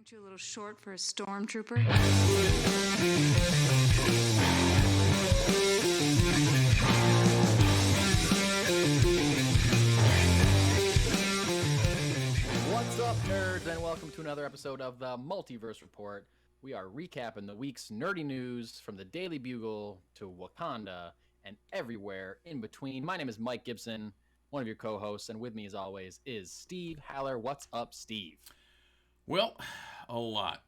Aren't you a little short for a stormtrooper? What's up, nerds, and welcome to another episode of the Multiverse Report. We are recapping the week's nerdy news from the Daily Bugle to Wakanda and everywhere in between. My name is Mike Gibson, one of your co-hosts, and with me, as always, is Steve Haller. What's up, Steve? Well, a lot,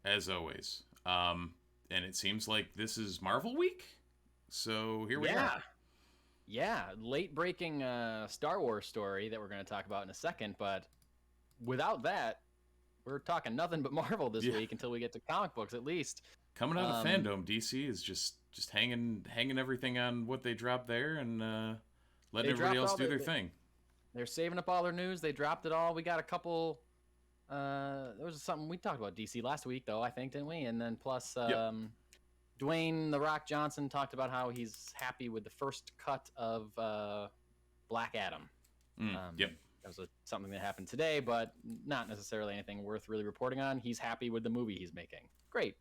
as always. And it seems like this is Marvel week, so here we are. Yeah, late-breaking Star Wars story that we're going to talk about in a second, but without that, we're talking nothing but Marvel this week until we get to comic books, at least. Coming out of the fandom, DC is just hanging everything on what they dropped there and letting everybody else do their thing. They're saving up all their news. They dropped it all. We got a couple... there was something we talked about DC last week, though, I think, didn't we? And then plus, Dwayne "The Rock" Johnson talked about how he's happy with the first cut of Black Adam. That was something that happened today, but not necessarily anything worth really reporting on. He's happy with the movie he's making. Great.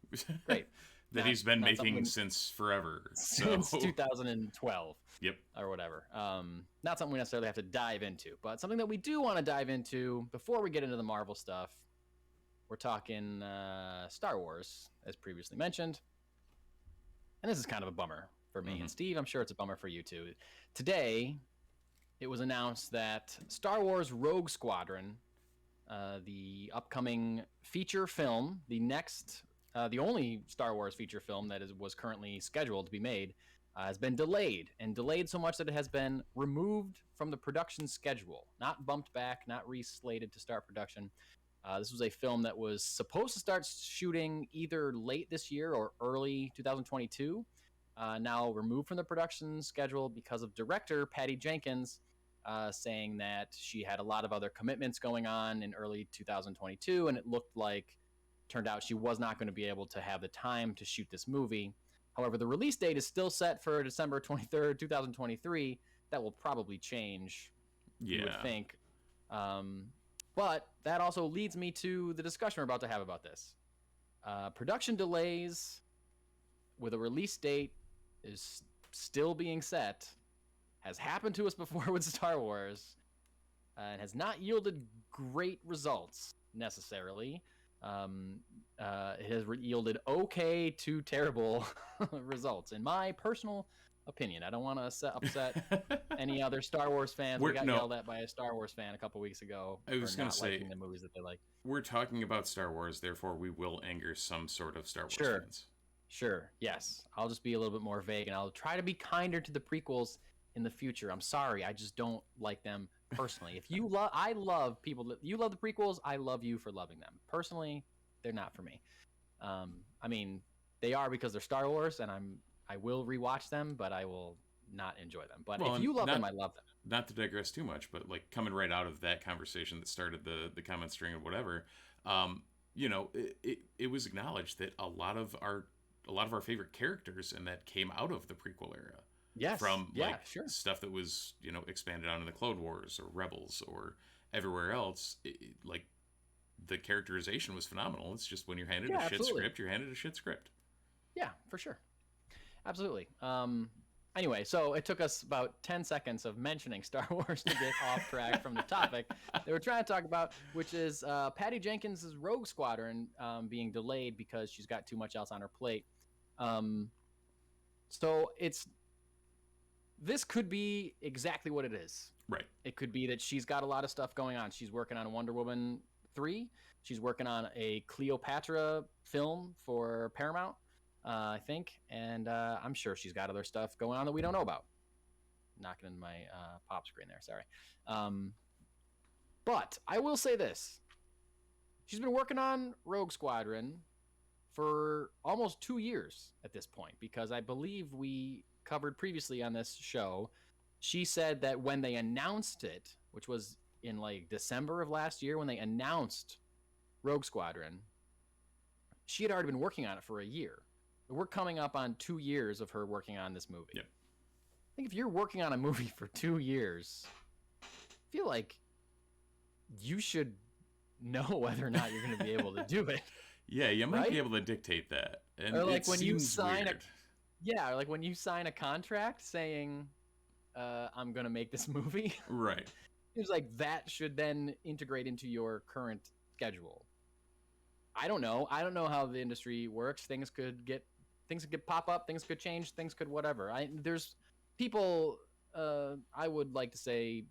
That he's been making since forever. Since 2012. Yep. Or whatever. Not something we necessarily have to dive into, but something that we do want to dive into before we get into the Marvel stuff. We're talking Star Wars, as previously mentioned. And this is kind of a bummer for me. And Steve, I'm sure it's a bummer for you too. Today, it was announced that Star Wars Rogue Squadron, the upcoming feature film, the only Star Wars feature film that was currently scheduled to be made, has been delayed so much that it has been removed from the production schedule, not bumped back, not reslated to start production. This was a film that was supposed to start shooting either late this year or early 2022, now removed from the production schedule because of director Patty Jenkins saying that she had a lot of other commitments going on in early 2022, and it turned out she was not going to be able to have the time to shoot this movie. However, the release date is still set for December 23rd, 2023. That will probably change, you would think. But that also leads me to the discussion we're about to have about this. Production delays with a release date is still being set has happened to us before with Star Wars and has not yielded great results necessarily. It has yielded okay to terrible results, in my personal opinion. I don't want to upset any other Star Wars fans. We got yelled at by a Star Wars fan a couple weeks ago. I was going to say, liking the movies that they like. We're talking about Star Wars, therefore we will anger some sort of Star Wars fans. Sure, yes. I'll just be a little bit more vague, and I'll try to be kinder to the prequels in the future. I'm sorry, I just don't like them personally. If you I love people that you love the prequels. I love you for loving them. Personally, they're not for me. I mean, they are because they're Star Wars, and I will rewatch them, but I will not enjoy them. But if you love them, I love them. Not to digress too much, but like coming right out of that conversation that started the comment string or whatever, it was acknowledged that a lot of our favorite characters and that came out of the prequel era. Yes. From stuff that was, expanded on in the Clone Wars or Rebels or everywhere else. The characterization was phenomenal. It's just when you're handed a shit script, you're handed a shit script. Yeah, for sure. Absolutely. Anyway, so it took us about 10 seconds of mentioning Star Wars to get off track from the topic that we're trying to talk about, which is Patty Jenkins' Rogue Squadron being delayed because she's got too much else on her plate. So this could be exactly what it is. Right. It could be that she's got a lot of stuff going on. She's working on Wonder Woman 3. She's working on a Cleopatra film for Paramount, I think. And I'm sure she's got other stuff going on that we don't know about. Knocking in my pop screen there, sorry. But I will say this. She's been working on Rogue Squadron for almost 2 years at this point, because I believe we covered previously on this show, she said that when they announced it, which was in December of last year, when they announced Rogue Squadron, she had already been working on it for a year. We're coming up on 2 years of her working on this movie. Yep. I think if you're working on a movie for 2 years, I feel like you should know whether or not you're going to be able to do it. Yeah, you might right? be able to dictate that. And Or like it when you seems sign weird. or like when you sign a contract saying, I'm going to make this movie. Right. Seems like that should then integrate into your current schedule. I don't know. I don't know how the industry works. Things could pop up. Things could change. Things could whatever. There's people. I would like to say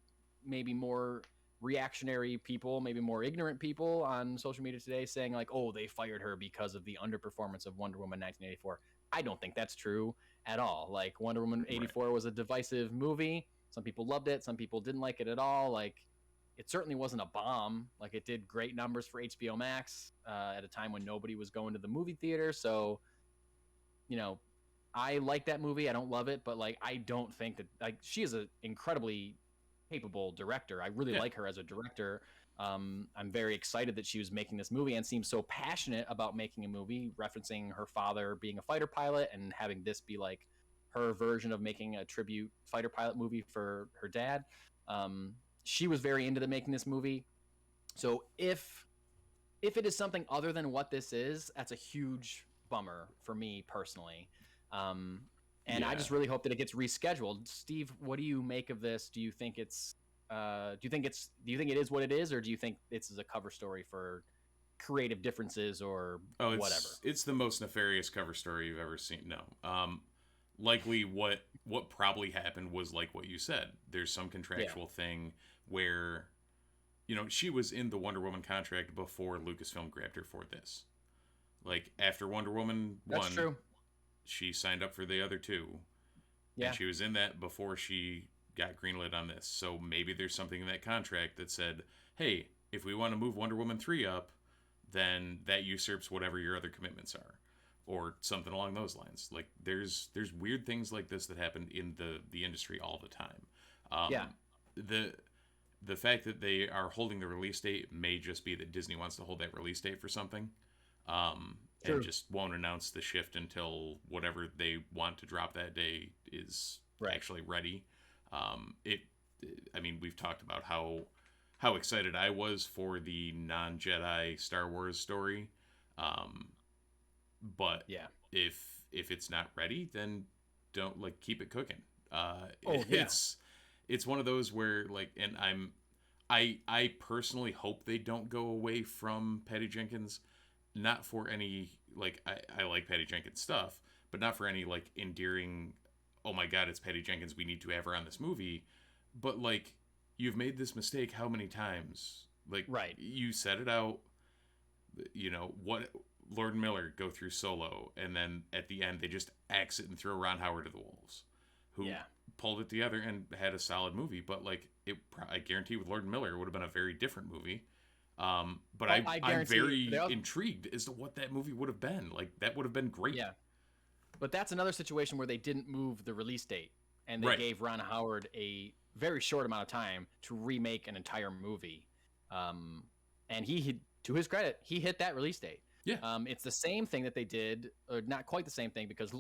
maybe more reactionary people, maybe more ignorant people on social media today, saying like, "Oh, they fired her because of the underperformance of Wonder Woman 1984." I don't think that's true at all. Like Wonder Woman 84 was a divisive movie. Some people loved it. Some people didn't like it at all. Like, it certainly wasn't a bomb. Like, it did great numbers for HBO Max at a time when nobody was going to the movie theater. So, you know, I like that movie. I don't love it, but like, I don't think that like she is an incredibly capable director. I really like her as a director. I'm very excited that she was making this movie and seems so passionate about making a movie, referencing her father being a fighter pilot and having this be like her version of making a tribute fighter pilot movie for her dad. She was very into making this movie. So if it is something other than what this is, that's a huge bummer for me personally. And I just really hope that it gets rescheduled. Steve, what do you make of this? Do you think it is what it is, or do you think this is a cover story for creative differences or whatever? It's the most nefarious cover story you've ever seen. No. Likely what probably happened was like what you said. There's some contractual thing where, you know, she was in the Wonder Woman contract before Lucasfilm grabbed her for this. Like, after Wonder Woman 1, That's true. She signed up for the other two. Yeah. And she was in that before she got greenlit on this. So maybe there's something in that contract that said, hey, if we want to move Wonder Woman 3 up, then that usurps whatever your other commitments are. Or something along those lines. Like, there's weird things like this that happen in the industry all the time. The fact that they are holding the release date may just be that Disney wants to hold that release date for something. And just won't announce the shift until whatever they want to drop that day is actually ready. I mean, we've talked about how excited I was for the non-Jedi Star Wars story. But if it's not ready, then don't keep it cooking. It's one of those where and I personally hope they don't go away from Patty Jenkins, not for any I like Patty Jenkins stuff, but not for any endearing, oh my god, it's Patty Jenkins, we need to have her on this movie. But you've made this mistake how many times? You set it out, what Lord and Miller go through Solo, and then at the end they just axe it and throw Ron Howard to the wolves, who pulled it together and had a solid movie. But I guarantee with Lord and Miller it would have been a very different movie. But I'm very intrigued as to what that movie would have been. That would have been great. Yeah. But that's another situation where they didn't move the release date, and they gave Ron Howard a very short amount of time to remake an entire movie. And he, to his credit, he hit that release date. Yeah. It's the same thing that they did, or not quite the same thing, because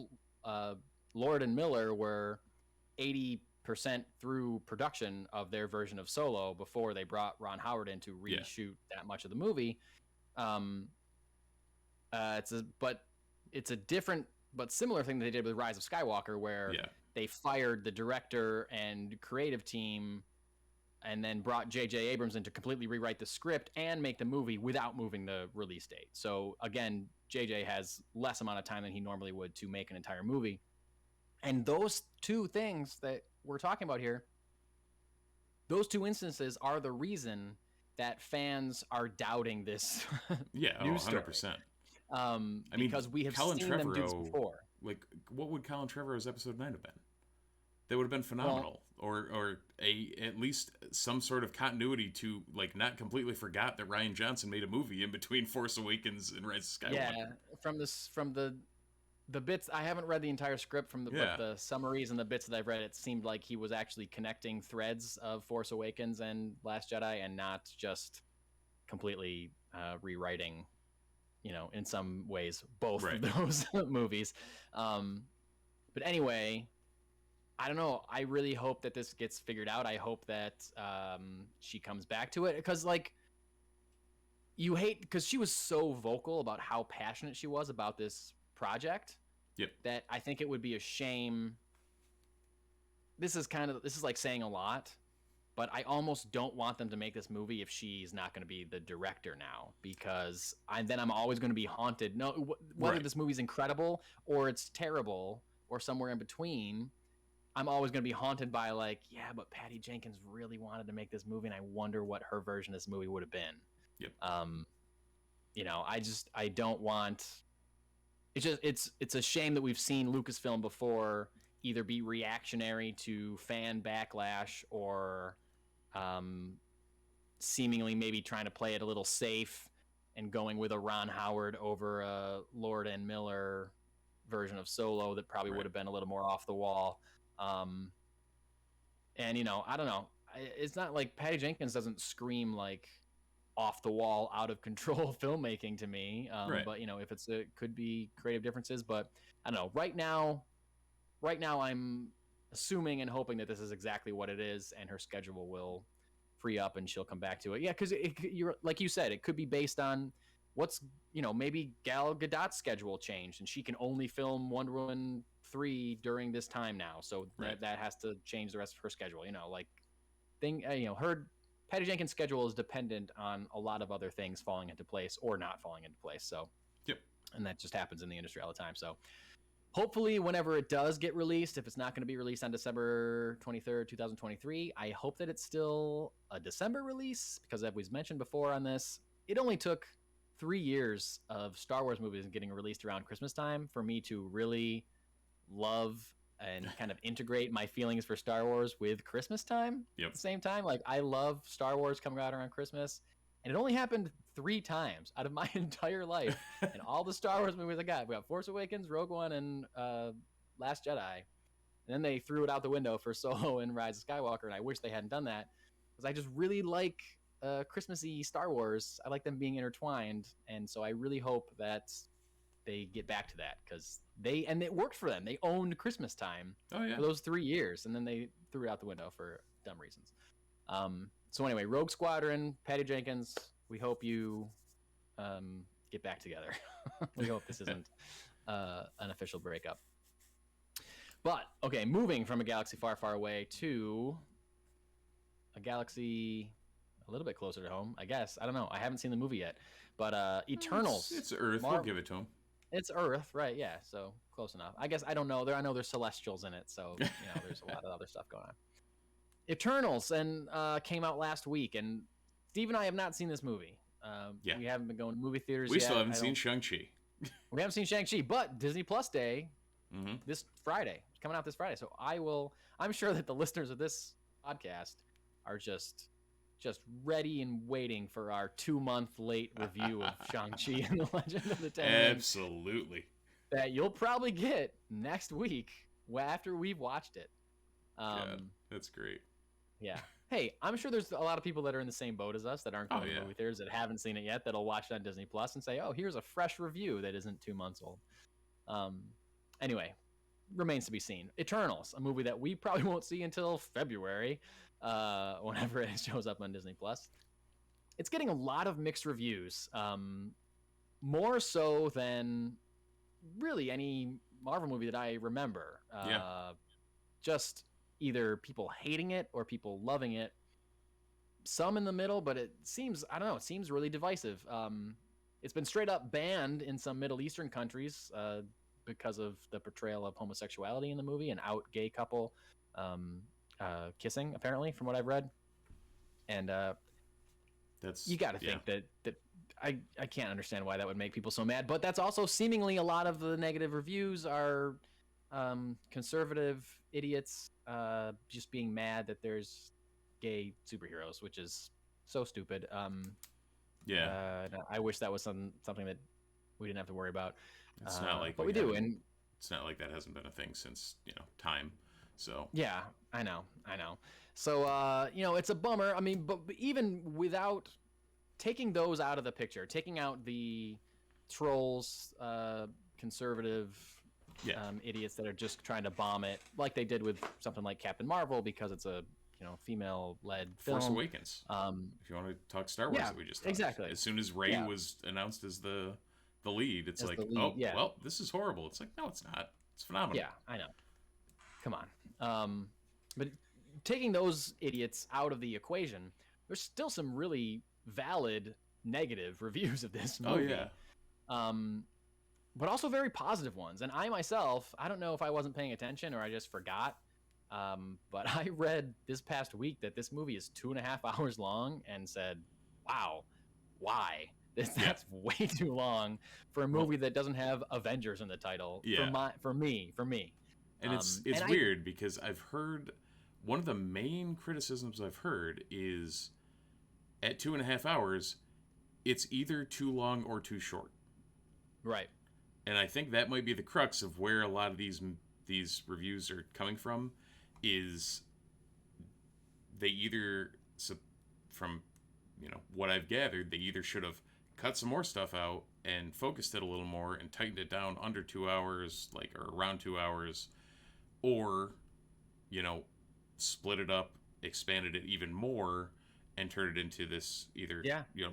Lord and Miller were 80% through production of their version of Solo before they brought Ron Howard in to reshoot that much of the movie. It's a different but similar thing that they did with Rise of Skywalker, where they fired the director and creative team and then brought J.J. Abrams in to completely rewrite the script and make the movie without moving the release date. So again, J.J. has less amount of time than he normally would to make an entire movie. And those two things that we're talking about here, those two instances are the reason that fans are doubting this news story. 100%. Because we have seen them do this before. What would Colin Trevorrow's episode 9 have been? That would have been phenomenal. Or at least some sort of continuity to not completely forgot that Rian Johnson made a movie in between Force Awakens and Rise of Skywalker. Yeah, from the bits, I haven't read the entire script but the summaries and the bits that I've read, it seemed like he was actually connecting threads of Force Awakens and Last Jedi and not just completely rewriting, in some ways, both of those movies. But anyway, I don't know. I really hope that this gets figured out. I hope that she comes back to it, because you hate because she was so vocal about how passionate she was about this project. Yep. That I think it would be a shame. This is like saying a lot, but I almost don't want them to make this movie if she's not going to be the director now, because I'm always going to be haunted. No, whether this movie's incredible or it's terrible or somewhere in between, I'm always going to be haunted by like, yeah, but Patty Jenkins really wanted to make this movie, and I wonder what her version of this movie would have been. Yep. I don't want. It's a shame that we've seen Lucasfilm before either be reactionary to fan backlash or seemingly maybe trying to play it a little safe and going with a Ron Howard over a Lord and Miller version of Solo that probably would have been a little more off the wall. And I don't know. It's not like Patty Jenkins doesn't scream like off the wall, out of control filmmaking to me. But if it could be creative differences, but I don't know. Right now I'm assuming and hoping that this is exactly what it is, and her schedule will free up and she'll come back to it. Yeah, because you're like you said, it could be based on what's maybe Gal Gadot's schedule changed and she can only film Wonder Woman 3 during this time now, so that has to change the rest of her schedule. Her Patty Jenkins' schedule is dependent on a lot of other things falling into place or not falling into place. So, yep, and that just happens in the industry all the time. So, hopefully, whenever it does get released, if it's not going to be released on December 23rd, 2023, I hope that it's still a December release, because as we've mentioned before on this, it only took 3 years of Star Wars movies getting released around Christmas time for me to really love and kind of integrate my feelings for Star Wars with Christmas time at the same time. Like, I love Star Wars coming out around Christmas, and it only happened 3 times out of my entire life. And all the Star Wars movies we got Force Awakens, Rogue One, and Last Jedi. And then they threw it out the window for Solo and Rise of Skywalker, and I wish they hadn't done that, because I just really like Christmassy Star Wars. I like them being intertwined, and so I really hope that they get back to that, because it worked for them. They owned Christmas time for those 3 years, and then they threw it out the window for dumb reasons. So anyway, Rogue Squadron, Patty Jenkins, we hope you get back together. We hope this isn't an official breakup. But okay, moving from a galaxy far, far away to a galaxy a little bit closer to home, I guess. I don't know. I haven't seen the movie yet, but Eternals. It's Earth. We'll give it to him. It's Earth, right? Yeah, so close enough. I guess I don't know. I know there's Celestials in it, so there's a lot of other stuff going on. Eternals and came out last week, and Steve and I have not seen this movie. We haven't been going to movie theaters yet. We still haven't seen Shang-Chi. We haven't seen Shang-Chi, but Disney Plus Day this Friday. It's coming out this Friday, so I'm sure that the listeners of this podcast are just ready and waiting for our 2-month late review of Shang-Chi and the Legend of the Ten Rings. Absolutely. That you'll probably get next week after we've watched it. That's great. Yeah. Hey, I'm sure there's a lot of people that are in the same boat as us that aren't going to movie theaters, that haven't seen it yet, that'll watch it on Disney Plus and say, oh, here's a fresh review that isn't 2 months old. Anyway, remains to be seen. Eternals, a movie that we probably won't see until February, whenever it shows up on Disney Plus. It's getting a lot of mixed reviews, more so than really any Marvel movie that I remember. Just either people hating it or people loving it. Some in the middle, but it seems really divisive. It's been straight up banned in some Middle Eastern countries because of the portrayal of homosexuality in the movie, an out gay couple kissing, apparently, from what I've read. And you got to think that I can't understand why that would make people so mad, but that's also seemingly a lot of the negative reviews are conservative idiots just being mad that there's gay superheroes, which is so stupid. I wish that was something that we didn't have to worry about. It's not like but we do, and it's not like that hasn't been a thing since time. So yeah, I know. So it's a bummer. I mean, but even without taking those out of the picture, taking out the trolls, conservative idiots that are just trying to bomb it, like they did with something like Captain Marvel, because it's a female-led film. Force Awakens. If you want to talk Star Wars, that we just talked. Exactly. As soon as Rey was announced as the lead, it's like, well, this is horrible. It's like, no, it's not. It's phenomenal. Yeah, I know. Come on. But taking those idiots out of the equation, there's still some really valid negative reviews of this movie. Oh, yeah. But also very positive ones. And I myself, I don't know if I wasn't paying attention or I just forgot, but I read this past week that this movie is 2.5 hours long and said, wow, why? That's way too long for a movie that doesn't have Avengers in the title. Yeah. For me. And it's weird because I've heard one of the main criticisms I've heard is at 2.5 hours, it's either too long or too short. Right. And I think that might be the crux of where a lot of these reviews are coming from, is they either, from what I've gathered, they either should have cut some more stuff out and focused it a little more and tightened it down under 2 hours, or around 2 hours, or split it up, expanded it even more, and turned it into this either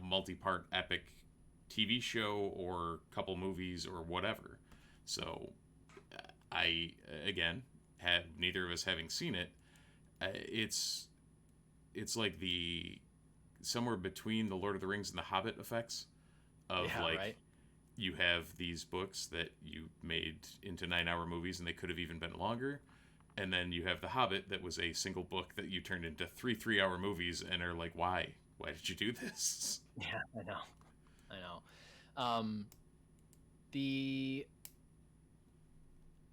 multi-part epic TV show or couple movies or whatever. So neither of us having seen it, it's like somewhere between the Lord of the Rings and the Hobbit effects of you have these books that you made into 9-hour movies and they could have even been longer, and then you have the Hobbit that was a single book that you turned into 3-hour movies and are like, why did you do this? Yeah, I know.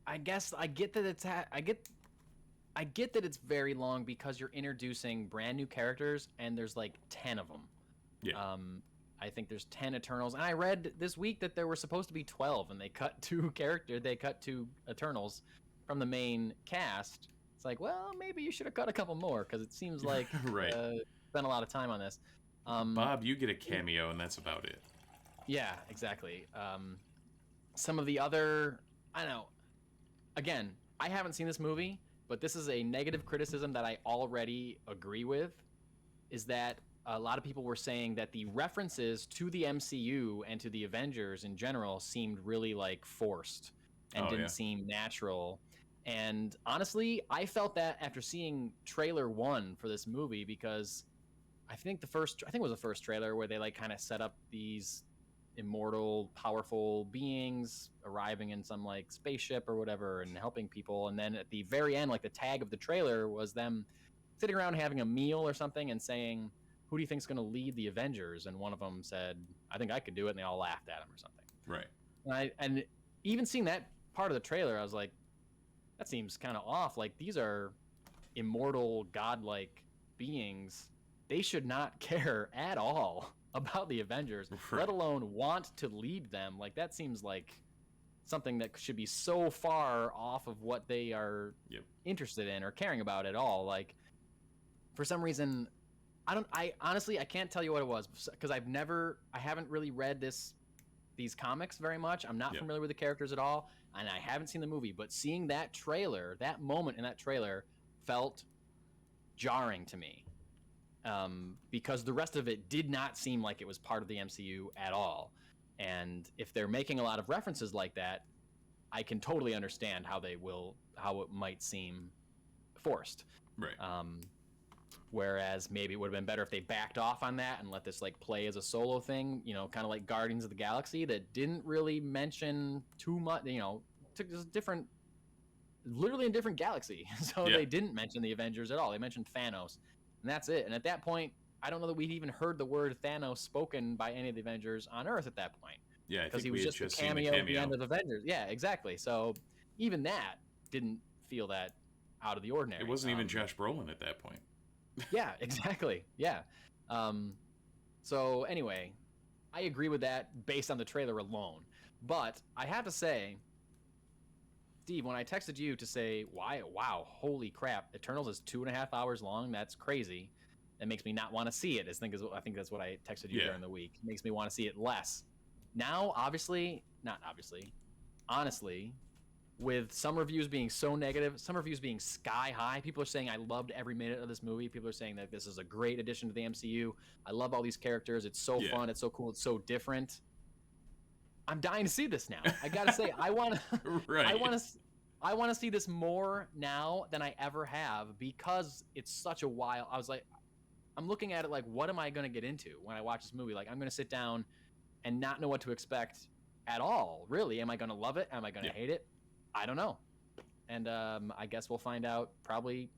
I guess I get that I get that it's very long because you're introducing brand new characters and there's 10 of them. Yeah. I think there's 10 Eternals, and I read this week that there were supposed to be 12, and they cut 2 Eternals from the main cast. It's like, well, maybe you should have cut a couple more because it seems like right. Spent a lot of time on this. Bob, you get a cameo, and that's about it. Yeah, exactly. Some of the other, I don't know. Again, I haven't seen this movie, but this is a negative criticism that I already agree with, is that a lot of people were saying that the references to the MCU and to the Avengers in general seemed really forced and didn't seem natural. And honestly, I felt that after seeing trailer 1 for this movie, because I think it was the first trailer where they kind of set up these immortal, powerful beings arriving in some spaceship or whatever and helping people. And then at the very end, the tag of the trailer was them sitting around having a meal or something and saying, who do you think's going to lead the Avengers? And one of them said, I think I could do it. And they all laughed at him or something. Right. And even seeing that part of the trailer, I was like, that seems kind of off. These are immortal, godlike beings. They should not care at all about the Avengers, right. let alone want to lead them. That seems like something that should be so far off of what they are interested in or caring about at all. For some reason, I honestly can't tell you what it was, because I haven't really read these comics very much. I'm not familiar with the characters at all, and I haven't seen the movie, but seeing that moment in that trailer felt jarring to me. Because the rest of it did not seem like it was part of the MCU at all. And if they're making a lot of references like that, I can totally understand how it might seem forced. Right. Whereas maybe it would have been better if they backed off on that and let this play as a solo thing, kind of like Guardians of the Galaxy, that didn't really mention too much, took this literally a different galaxy. So they didn't mention the Avengers at all. They mentioned Thanos. And that's it. And at that point, I don't know that we'd even heard the word Thanos spoken by any of the Avengers on Earth at that point. Yeah, because he was just a cameo at the end of Avengers. Yeah, exactly. So even that didn't feel that out of the ordinary. It wasn't even Josh Brolin at that point. Yeah, exactly. Yeah. So anyway, I agree with that based on the trailer alone. But I have to say, Steve, when I texted you to say, wow, holy crap, Eternals is 2.5 hours long, that's crazy. That makes me not want to see it. I think that's what I texted you during the week. It makes me want to see it less. Now, honestly, with some reviews being so negative, some reviews being sky high. People are saying, I loved every minute of this movie. People are saying that this is a great addition to the MCU. I love all these characters. It's so fun. It's so cool. It's so different. I'm dying to see this now. I gotta say, I want to see this more now than I ever have, because it's such a while. I was like, I'm looking at it like, what am I going to get into when I watch this movie? Like, I'm going to sit down and not know what to expect at all. Really, am I going to love it? Am I going to hate it? I don't know. And I guess we'll find out probably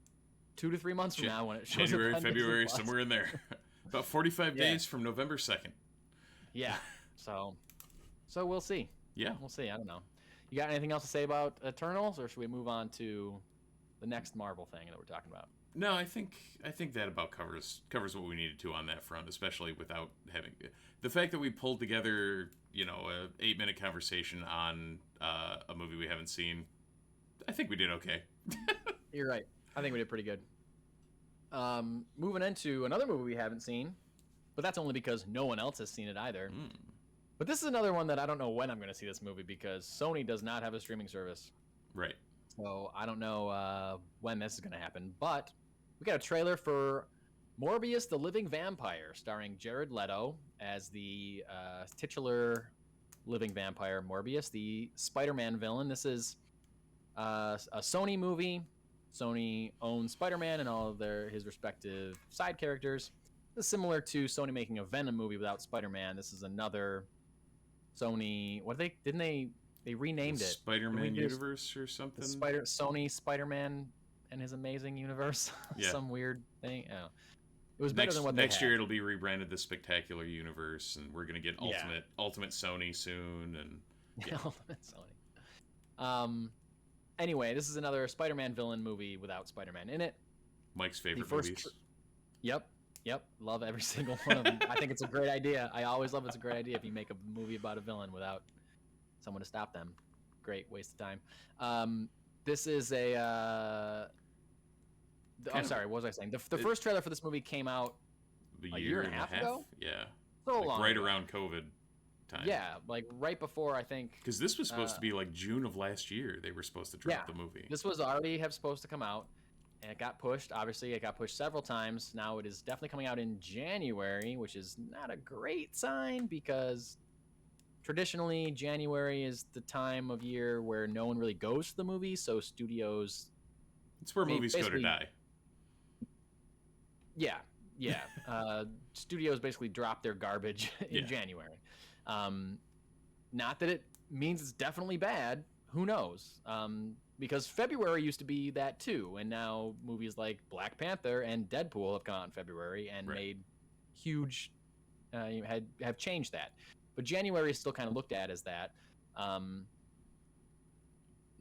2 to 3 months from now when it shows January, up on February, Disney+. somewhere in there. About 45 days from November 2nd. Yeah. So we'll see. Yeah. We'll see. I don't know. You got anything else to say about Eternals, or should we move on to the next Marvel thing that we're talking about? No, I think that about covers what we needed to on that front, especially without having the fact that we pulled together, a 8-minute conversation on a movie we haven't seen. I think we did okay. You're right. I think we did pretty good. Moving into another movie we haven't seen, but that's only because no one else has seen it either. But this is another one that I don't know when I'm going to see this movie, because Sony does not have a streaming service. Right. So I don't know when this is going to happen. But we got a trailer for Morbius the Living Vampire, starring Jared Leto as the titular living vampire Morbius, the Spider-Man villain. This is a Sony movie. Sony owns Spider-Man and all of his respective side characters. This is similar to Sony making a Venom movie without Spider-Man. This is another Sony. They renamed it Spider-Man Universe or something. Sony Spider-Man and His Amazing Universe. Some weird thing. Oh. It was better than what next year. It'll be rebranded the Spectacular Universe, and we're gonna get Ultimate Sony soon. And Ultimate Sony. Anyway, this is another Spider-Man villain movie without Spider-Man in it. Mike's favorite movies. Yep. Love every single one of them. I think it's a great idea. I always love it's a great idea if you make a movie about a villain without someone to stop them. Great waste of time. This is a... I'm sorry, what was I saying? The first trailer for this movie came out a year and a half ago? Yeah. So long right ago. around COVID time. Yeah, like right before, I think. Because this was supposed to be like June of last year. They were supposed to drop the movie. This was already supposed to come out, and it got pushed. Obviously, it got pushed several times. Now it is definitely coming out in January, which is not a great sign, because traditionally January is the time of year where no one really goes to the movies, so studios... It's where movies go to die. Yeah. Studios basically drop their garbage in January. Not that it means it's definitely bad. Who knows? Because February used to be that too, and now movies like Black Panther and Deadpool have come out in February and made huge, have changed that. But January is still kind of looked at as that.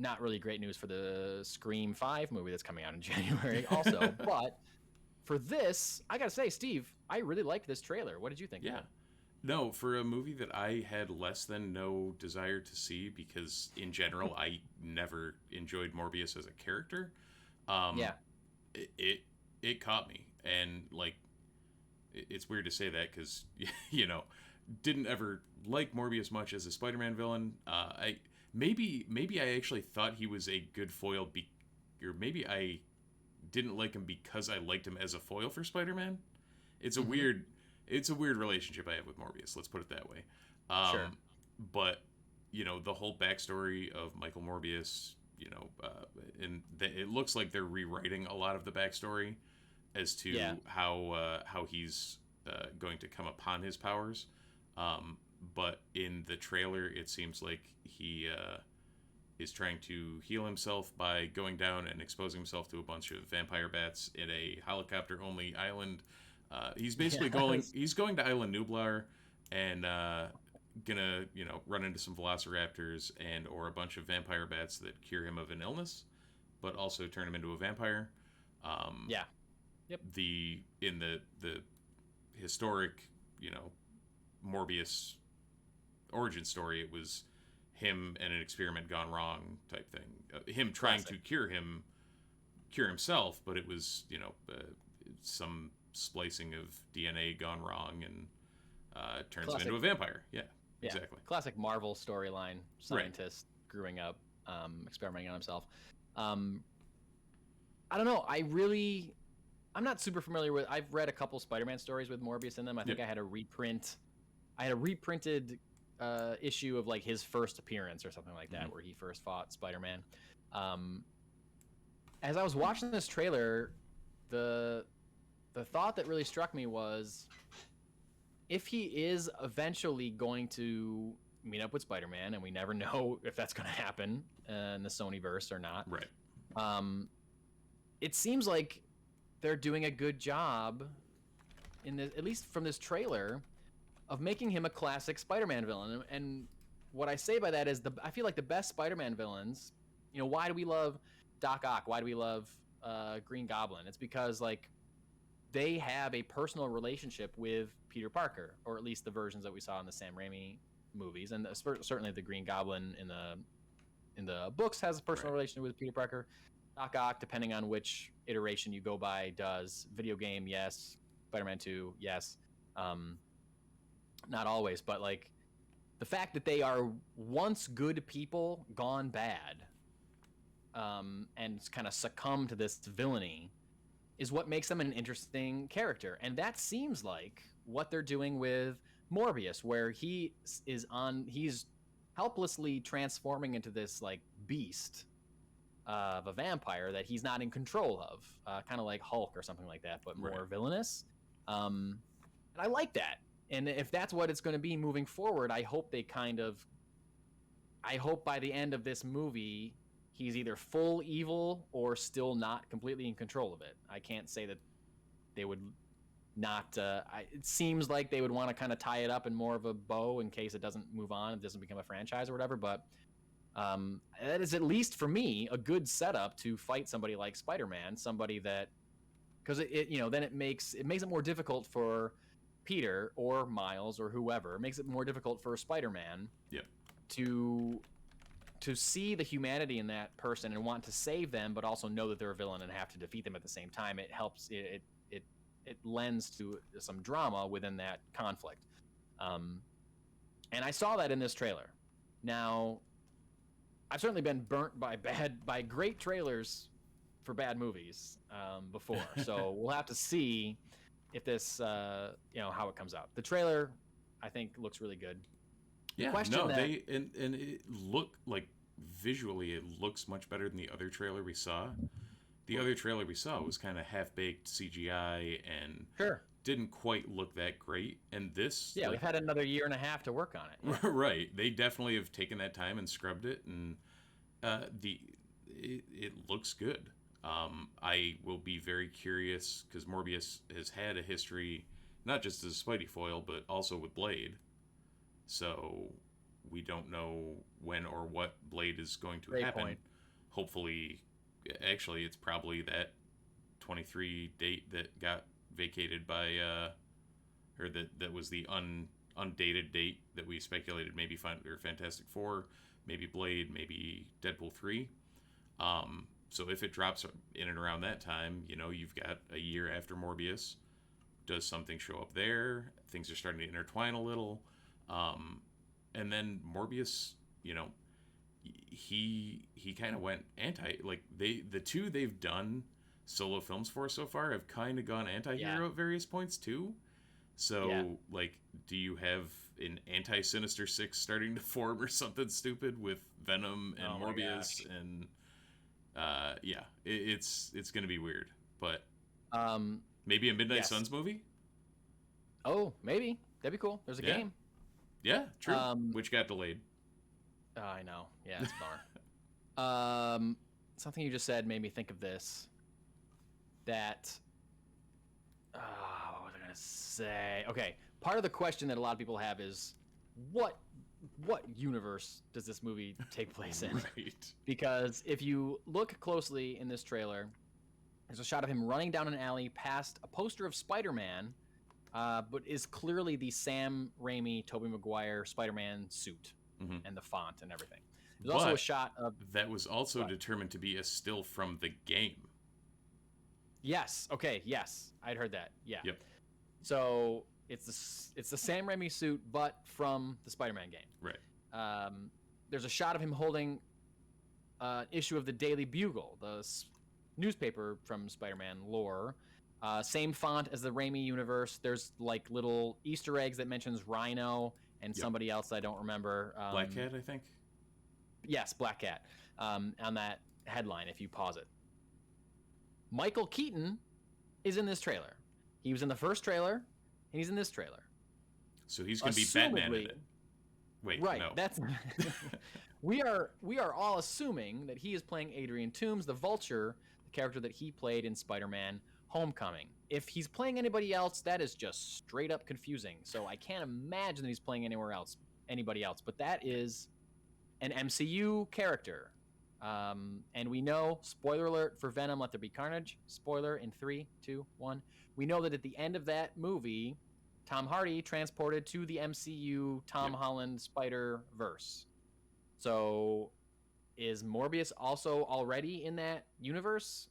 Not really great news for the Scream 5 movie that's coming out in January also. But for this, I gotta say, Steve, I really liked this trailer. What did you think? Yeah. No, for a movie that I had less than no desire to see, because in general I never enjoyed Morbius as a character. It caught me, and like, it's weird to say that because didn't ever like Morbius much as a Spider-Man villain. Maybe I actually thought he was a good foil, or maybe I didn't like him because I liked him as a foil for Spider-Man. It's a weird relationship I have with Morbius. Let's put it that way. Sure. But the whole backstory of Michael Morbius, and it looks like they're rewriting a lot of the backstory as to how he's going to come upon his powers. But in the trailer, it seems like he is trying to heal himself by going down and exposing himself to a bunch of vampire bats in a helicopter-only island. He's basically he's going to Island Nublar and gonna run into some velociraptors or a bunch of vampire bats that cure him of an illness, but also turn him into a vampire. In the historic Morbius origin story, it was him and an experiment gone wrong type thing. Him trying to cure himself, but it was some splicing of DNA gone wrong and turns him into a vampire. Yeah, exactly. Classic Marvel storyline. Scientist growing up. experimenting on himself. I don't know. I'm not super familiar with. I've read a couple Spider-Man stories with Morbius in them. I think I had a reprint. I had a reprinted issue of like his first appearance or something like that, where he first fought Spider-Man. As I was watching this trailer, the thought that really struck me was, if he is eventually going to meet up with Spider-Man, and we never know if that's going to happen in the Sonyverse or not. Right. It seems like they're doing a good job at least from this trailer, of making him a classic Spider-Man villain. And what I say by that is I feel like the best Spider-Man villains, why do we love Doc Ock? Why do we love Green Goblin? It's because like they have a personal relationship with Peter Parker, or at least the versions that we saw in the Sam Raimi movies, and certainly the Green Goblin in the books has a personal relationship with Peter Parker. Doc Ock, depending on which iteration you go by, does. Video game, yes. Spider-Man 2, yes. Not always, but like the fact that they are once good people gone bad, and kind of succumb to this villainy, is what makes them an interesting character. And that seems like what they're doing with Morbius, where he's helplessly transforming into this like beast of a vampire that he's not in control of, kind of like Hulk or something like that, but more villainous. And I like that. And if that's what it's going to be moving forward, I hope by the end of this movie, he's either full evil or still not completely in control of it. I can't say that they would not. It seems like they would want to kind of tie it up in more of a bow in case it doesn't move on, it doesn't become a franchise or whatever. But that is, at least for me, a good setup to fight somebody like Spider-Man, somebody that, because then it makes it more difficult for Peter or Miles or whoever. It makes it more difficult for Spider-Man to see the humanity in that person and want to save them, but also know that they're a villain and have to defeat them at the same time. It helps. It lends to some drama within that conflict. And I saw that in this trailer. Now, I've certainly been burnt by great trailers for bad movies before. So we'll have to see if this, how it comes out. The trailer, I think, looks really good. Yeah, and it visually it looks much better than the other trailer we saw. The other trailer we saw was kind of half-baked CGI and didn't quite look that great. And this, we've had another year and a half to work on it. Yeah. Right, they definitely have taken that time and scrubbed it, and it looks good. I will be very curious because Morbius has had a history, not just as Spidey foil, but also with Blade. So we don't know when or what Blade is going to happen. Point. Hopefully, actually, it's probably that 23 date that got vacated by, or that was the undated date that we speculated maybe Fantastic Four, maybe Blade, maybe Deadpool 3. So if it drops in and around that time, you've got a year after Morbius. Does something show up there? Things are starting to intertwine a little. And then Morbius, he kind of went the two they've done solo films for so far have kind of gone anti-hero at various points too. So do you have an anti-Sinister Six starting to form or something stupid with Venom and Morbius and it's going to be weird, but maybe a Midnight Suns movie. Oh, maybe that'd be cool. There's a game. Yeah, true. Which got delayed. I know. Yeah, it's a bummer. Something you just said made me think of this. That. What was I gonna say? Okay, part of the question that a lot of people have is, what universe does this movie take place in? Right. Because if you look closely in this trailer, there's a shot of him running down an alley past a poster of Spider-Man, but is clearly the Sam Raimi, Tobey Maguire Spider-Man suit and the font and everything. There's also a shot of... That was also determined to be a still from the game. Yes. Okay, yes. I'd heard that. Yeah. Yep. So it's the Sam Raimi suit, but from the Spider-Man game. Right. There's a shot of him holding issue of the Daily Bugle, the newspaper from Spider-Man lore. Same font as the Raimi universe. There's like little Easter eggs that mentions Rhino and somebody else I don't remember. Black Cat, I think. Yes, Black Cat. On that headline, if you pause it. Michael Keaton is in this trailer. He was in the first trailer, and he's in this trailer. So he's going to be Batman in it. Wait, right, no. That's we are all assuming that he is playing Adrian Toomes, the Vulture, the character that he played in Spider-Man Homecoming. If he's playing anybody else, that is just straight up confusing. So I can't imagine that he's playing anybody else. But that is an MCU character. And we know, spoiler alert for Venom, Let There Be Carnage. Spoiler in 3, 2, 1. We know that at the end of that movie, Tom Hardy transported to the MCU Tom Holland Spider-Verse. So is Morbius also already in that universe?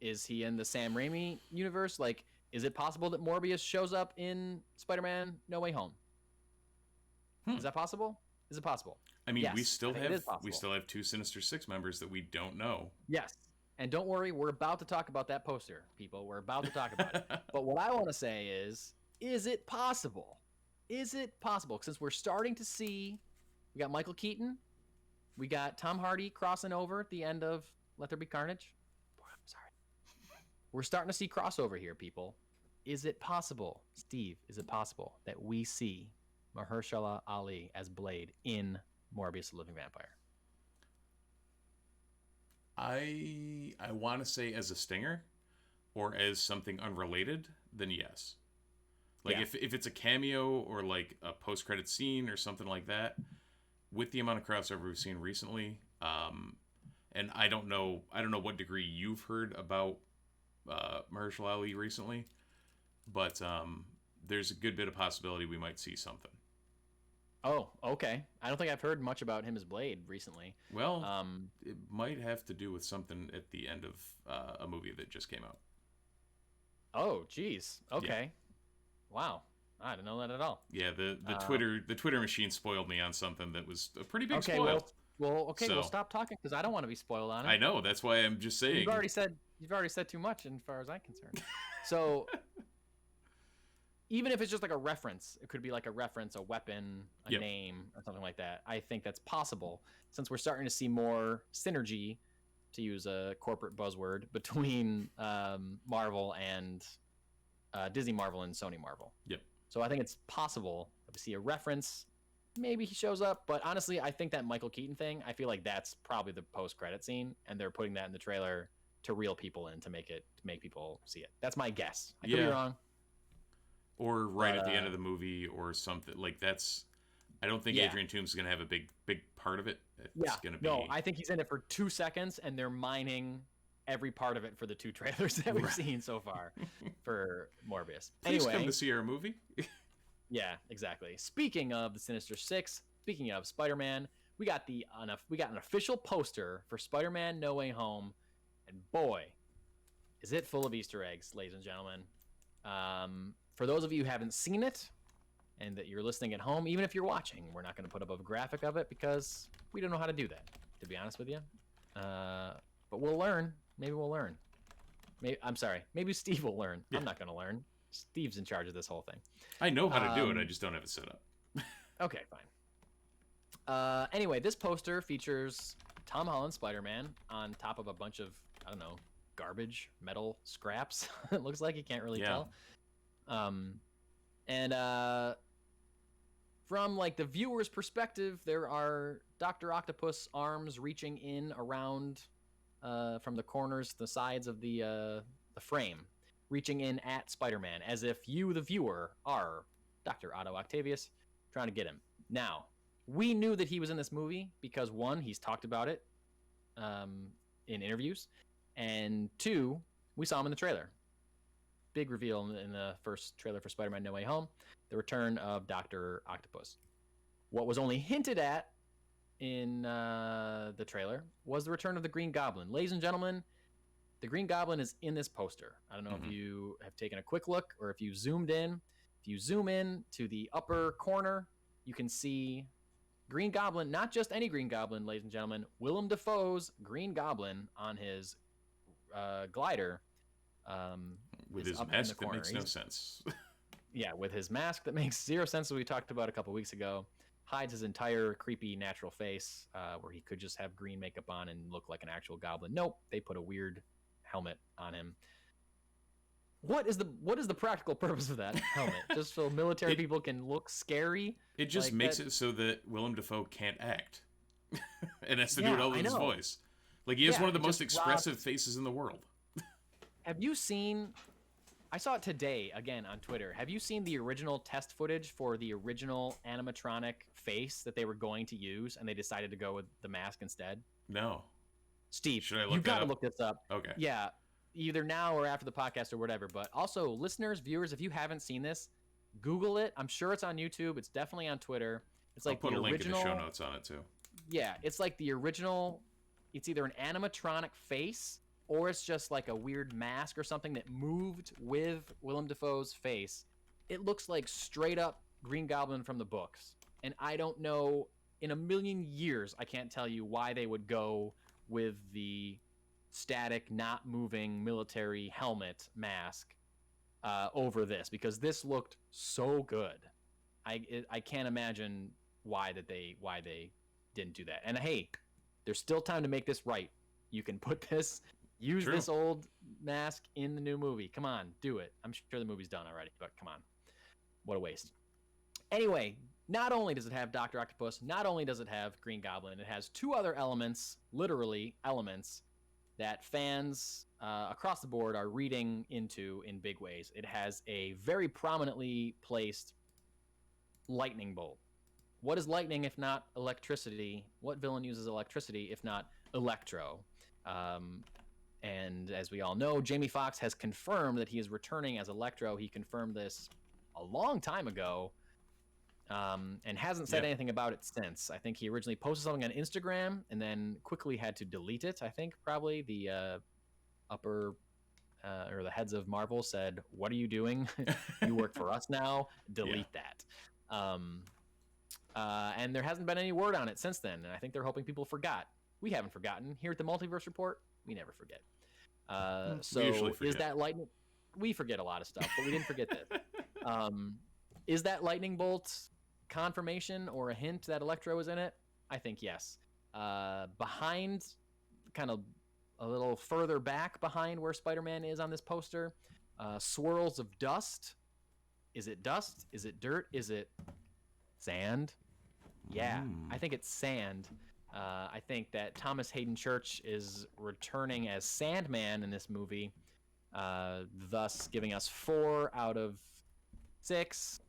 Is he in the Sam Raimi universe? Like, is it possible that Morbius shows up in Spider-Man No Way Home? Is that possible? Is it possible? I mean, yes, we still have 2 Sinister Six members that we don't know. Yes. And don't worry, we're about to talk about that poster, people. We're about to talk about it. But what I want to say is it possible? Is it possible? Since we're starting to see, we got Michael Keaton, we got Tom Hardy crossing over at the end of Let There Be Carnage. I'm sorry. We're starting to see crossover here, people. Is it possible, Steve, is it possible that we see Mahershala Ali as Blade in Morbius the Living Vampire? I want to say as a stinger or as something unrelated, then yes. Like if it's a cameo or like a post-credit scene or something like that, with the amount of crossover we've seen recently, and I don't know what degree you've heard about Mahershala Ali recently, but there's a good bit of possibility we might see something. Oh, okay. I don't think I've heard much about him as Blade recently. Well, it might have to do with something at the end of a movie that just came out. Oh, geez. Okay. Wow. I didn't know that at all. Yeah, the Twitter machine spoiled me on something that was a pretty big spoil. Well, stop talking because I don't want to be spoiled on it. I know, that's why I'm just saying. You've already said too much, as far as I'm concerned. So, even if it's just like a reference, it could be like a reference, a weapon, a name, or something like that. I think that's possible since we're starting to see more synergy, to use a corporate buzzword, between Marvel and Disney Marvel and Sony Marvel. Yep. So I think it's possible that we see a reference. Maybe he shows up, but honestly, I think that Michael Keaton thing, I feel like that's probably the post-credit scene, and they're putting that in the trailer to reel people in, to make people see it. That's my guess. I could be wrong. Or at the end of the movie or something. Like that's, I don't think Adrian Toomes is going to have a big part of it. It's going to be... No, I think he's in it for 2 seconds, and they're mining every part of it for the 2 trailers that we've seen so far for Morbius. Please come to see our movie. Yeah, exactly. Speaking of the Sinister Six, speaking of Spider-Man, we got an official poster for Spider-Man No Way Home, and boy, is it full of Easter eggs, ladies and gentlemen. For those of you who haven't seen it, and that you're listening at home, even if you're watching, we're not going to put up a graphic of it because we don't know how to do that, to be honest with you. But we'll learn. Maybe we'll learn. Maybe Steve will learn. Yeah. I'm not going to learn. Steve's in charge of this whole thing. I know how to do it. I just don't have it set up. Okay, fine. Anyway, this poster features Tom Holland Spider-Man on top of a bunch of, I don't know, garbage, metal scraps. It looks like, you can't really tell. From like the viewer's perspective, there are Dr. Octopus arms reaching in around from the corners, the sides of the frame, reaching in at Spider-Man, as if you, the viewer, are Dr. Otto Octavius trying to get him. Now, we knew that he was in this movie because 1, he's talked about it in interviews, and 2, we saw him in the trailer. Big reveal in the first trailer for Spider-Man No Way Home, the return of Dr. Octopus. What was only hinted at in the trailer was the return of the Green Goblin. Ladies and gentlemen, the Green Goblin is in this poster. I don't know if you have taken a quick look or if you zoomed in. If you zoom in to the upper corner, you can see Green Goblin, not just any Green Goblin, ladies and gentlemen, Willem Dafoe's Green Goblin on his glider. With his mask that makes no sense. Yeah, with his mask that makes zero sense, as we talked about a couple weeks ago. Hides his entire creepy natural face, where he could just have green makeup on and look like an actual goblin. Nope, they put a weird helmet on him. What is the practical purpose of that helmet? Just so military people can look scary? It just makes it so that Willem Dafoe can't act. And has to do it all with his voice. Like, he has one of the most expressive faces in the world. Have you seen... I saw it today, again, on Twitter. Have you seen the original test footage for the original animatronic face that they were going to use, and they decided to go with the mask instead? No. Steve, should I look you've got to up? look this up. Okay. Yeah, either now or after the podcast or whatever. But also, listeners, viewers, if you haven't seen this, Google it. I'm sure it's on YouTube. It's definitely on Twitter. It's like I'll put the a link original... in the show notes on it, too. Yeah, it's like the original... It's either an animatronic face... or it's just like a weird mask or something that moved with Willem Dafoe's face. It looks like straight up Green Goblin from the books. And I don't know, in a million years, I can't tell you why they would go with the static, not moving military helmet mask over this, because this looked so good. I can't imagine why they didn't do that. And hey, there's still time to make this right. You can put this... Use True. this old mask in the new movie. Come on, do it. I'm sure the movie's done already, but come on. What a waste. Anyway, not only does it have Dr. Octopus, not only does it have Green Goblin, it has two other elements, literally elements, that fans across the board are reading into in big ways. It has a very prominently placed lightning bolt. What is lightning if not electricity? What villain uses electricity if not Electro? And as we all know, Jamie Foxx has confirmed that he is returning as Electro. He confirmed this a long time ago, and hasn't said anything about it since. I think he originally posted something on Instagram and then quickly had to delete it. I think probably the upper or the heads of Marvel said, "What are you doing? You work for us now. Delete that." And there hasn't been any word on it since then. And I think they're hoping people forgot. We haven't forgotten. Here at the Multiverse Report, we never forget. So is that lightning? We forget a lot of stuff, but we didn't forget this. Is that lightning bolt confirmation or a hint that Electro is in it? I think yes. Behind, kind of a little further back behind where Spider-Man is on this poster, swirls of dust. Is it dust? Is it dirt? Is it sand? Yeah, I think it's sand. I think that Thomas Hayden Church is returning as Sandman in this movie, thus giving us 4 out of 6.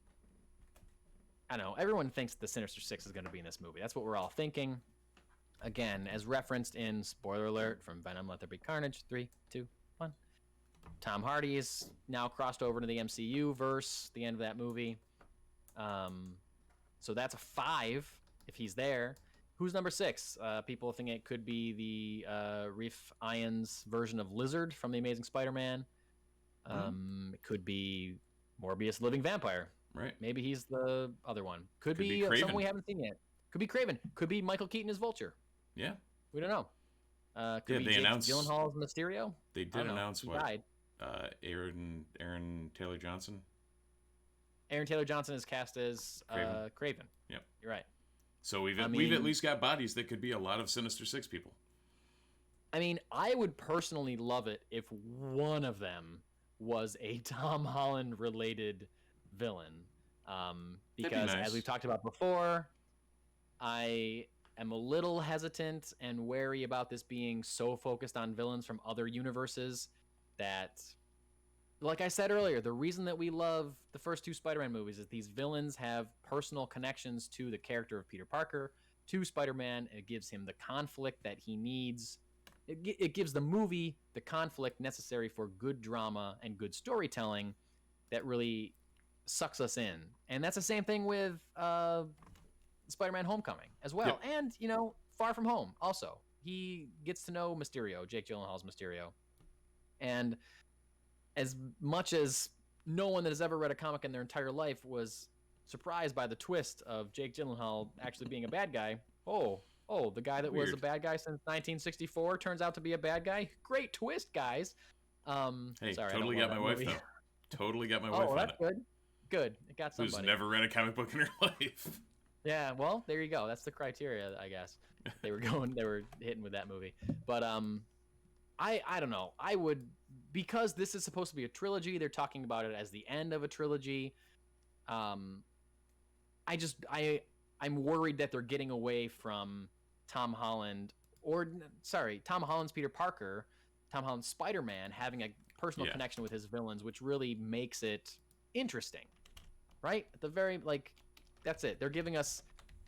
I don't know. Everyone thinks the Sinister Six is going to be in this movie. That's what we're all thinking. Again, as referenced in, spoiler alert, from Venom Let There Be Carnage, 3, 2, 1. Tom Hardy is now crossed over into the MCU verse, the end of that movie. So that's a 5 if he's there. Who's number 6? People think it could be the Reef Ions version of Lizard from The Amazing Spider-Man. It could be Morbius Living Vampire. Right. Maybe he's the other one. Could be someone we haven't seen yet. Could be Kraven. Could be Michael Keaton as Vulture. Yeah. We don't know. Could be Jake Gyllenhaal as Mysterio. They did announce what? Died. Aaron Taylor Johnson. Aaron Taylor Johnson is cast as Kraven. Yep. You're right. So we've at least got bodies that could be a lot of Sinister Six people. I mean, I would personally love it if one of them was a Tom Holland related villain. Because as we've talked about before, I am a little hesitant and wary about this being so focused on villains from other universes that, like I said earlier, the reason that we love the first 2 Spider-Man movies is these villains have personal connections to the character of Peter Parker, to Spider-Man. It gives him the conflict that he needs. It gives the movie the conflict necessary for good drama and good storytelling that really sucks us in. And that's the same thing with Spider-Man Homecoming as well. Yep. And, Far From Home also. He gets to know Mysterio, Jake Gyllenhaal's Mysterio. And as much as no one that has ever read a comic in their entire life was surprised by the twist of Jake Gyllenhaal actually being a bad guy. Oh, the guy that was a bad guy since 1964 turns out to be a bad guy. Great twist, guys. Hey, sorry, totally got my wife, though. Totally got my wife on that's it. good. Good. It got somebody. Who's never read a comic book in her life. Yeah, well, there you go. That's the criteria, I guess. They were hitting with that movie. But I don't know. I would, because this is supposed to be a trilogy, they're talking about it as the end of a trilogy. I'm worried that they're getting away from Tom Holland's Peter Parker, Tom Holland's Spider-Man having a personal connection with his villains, which really makes it interesting, right? At the very, that's it. They're giving us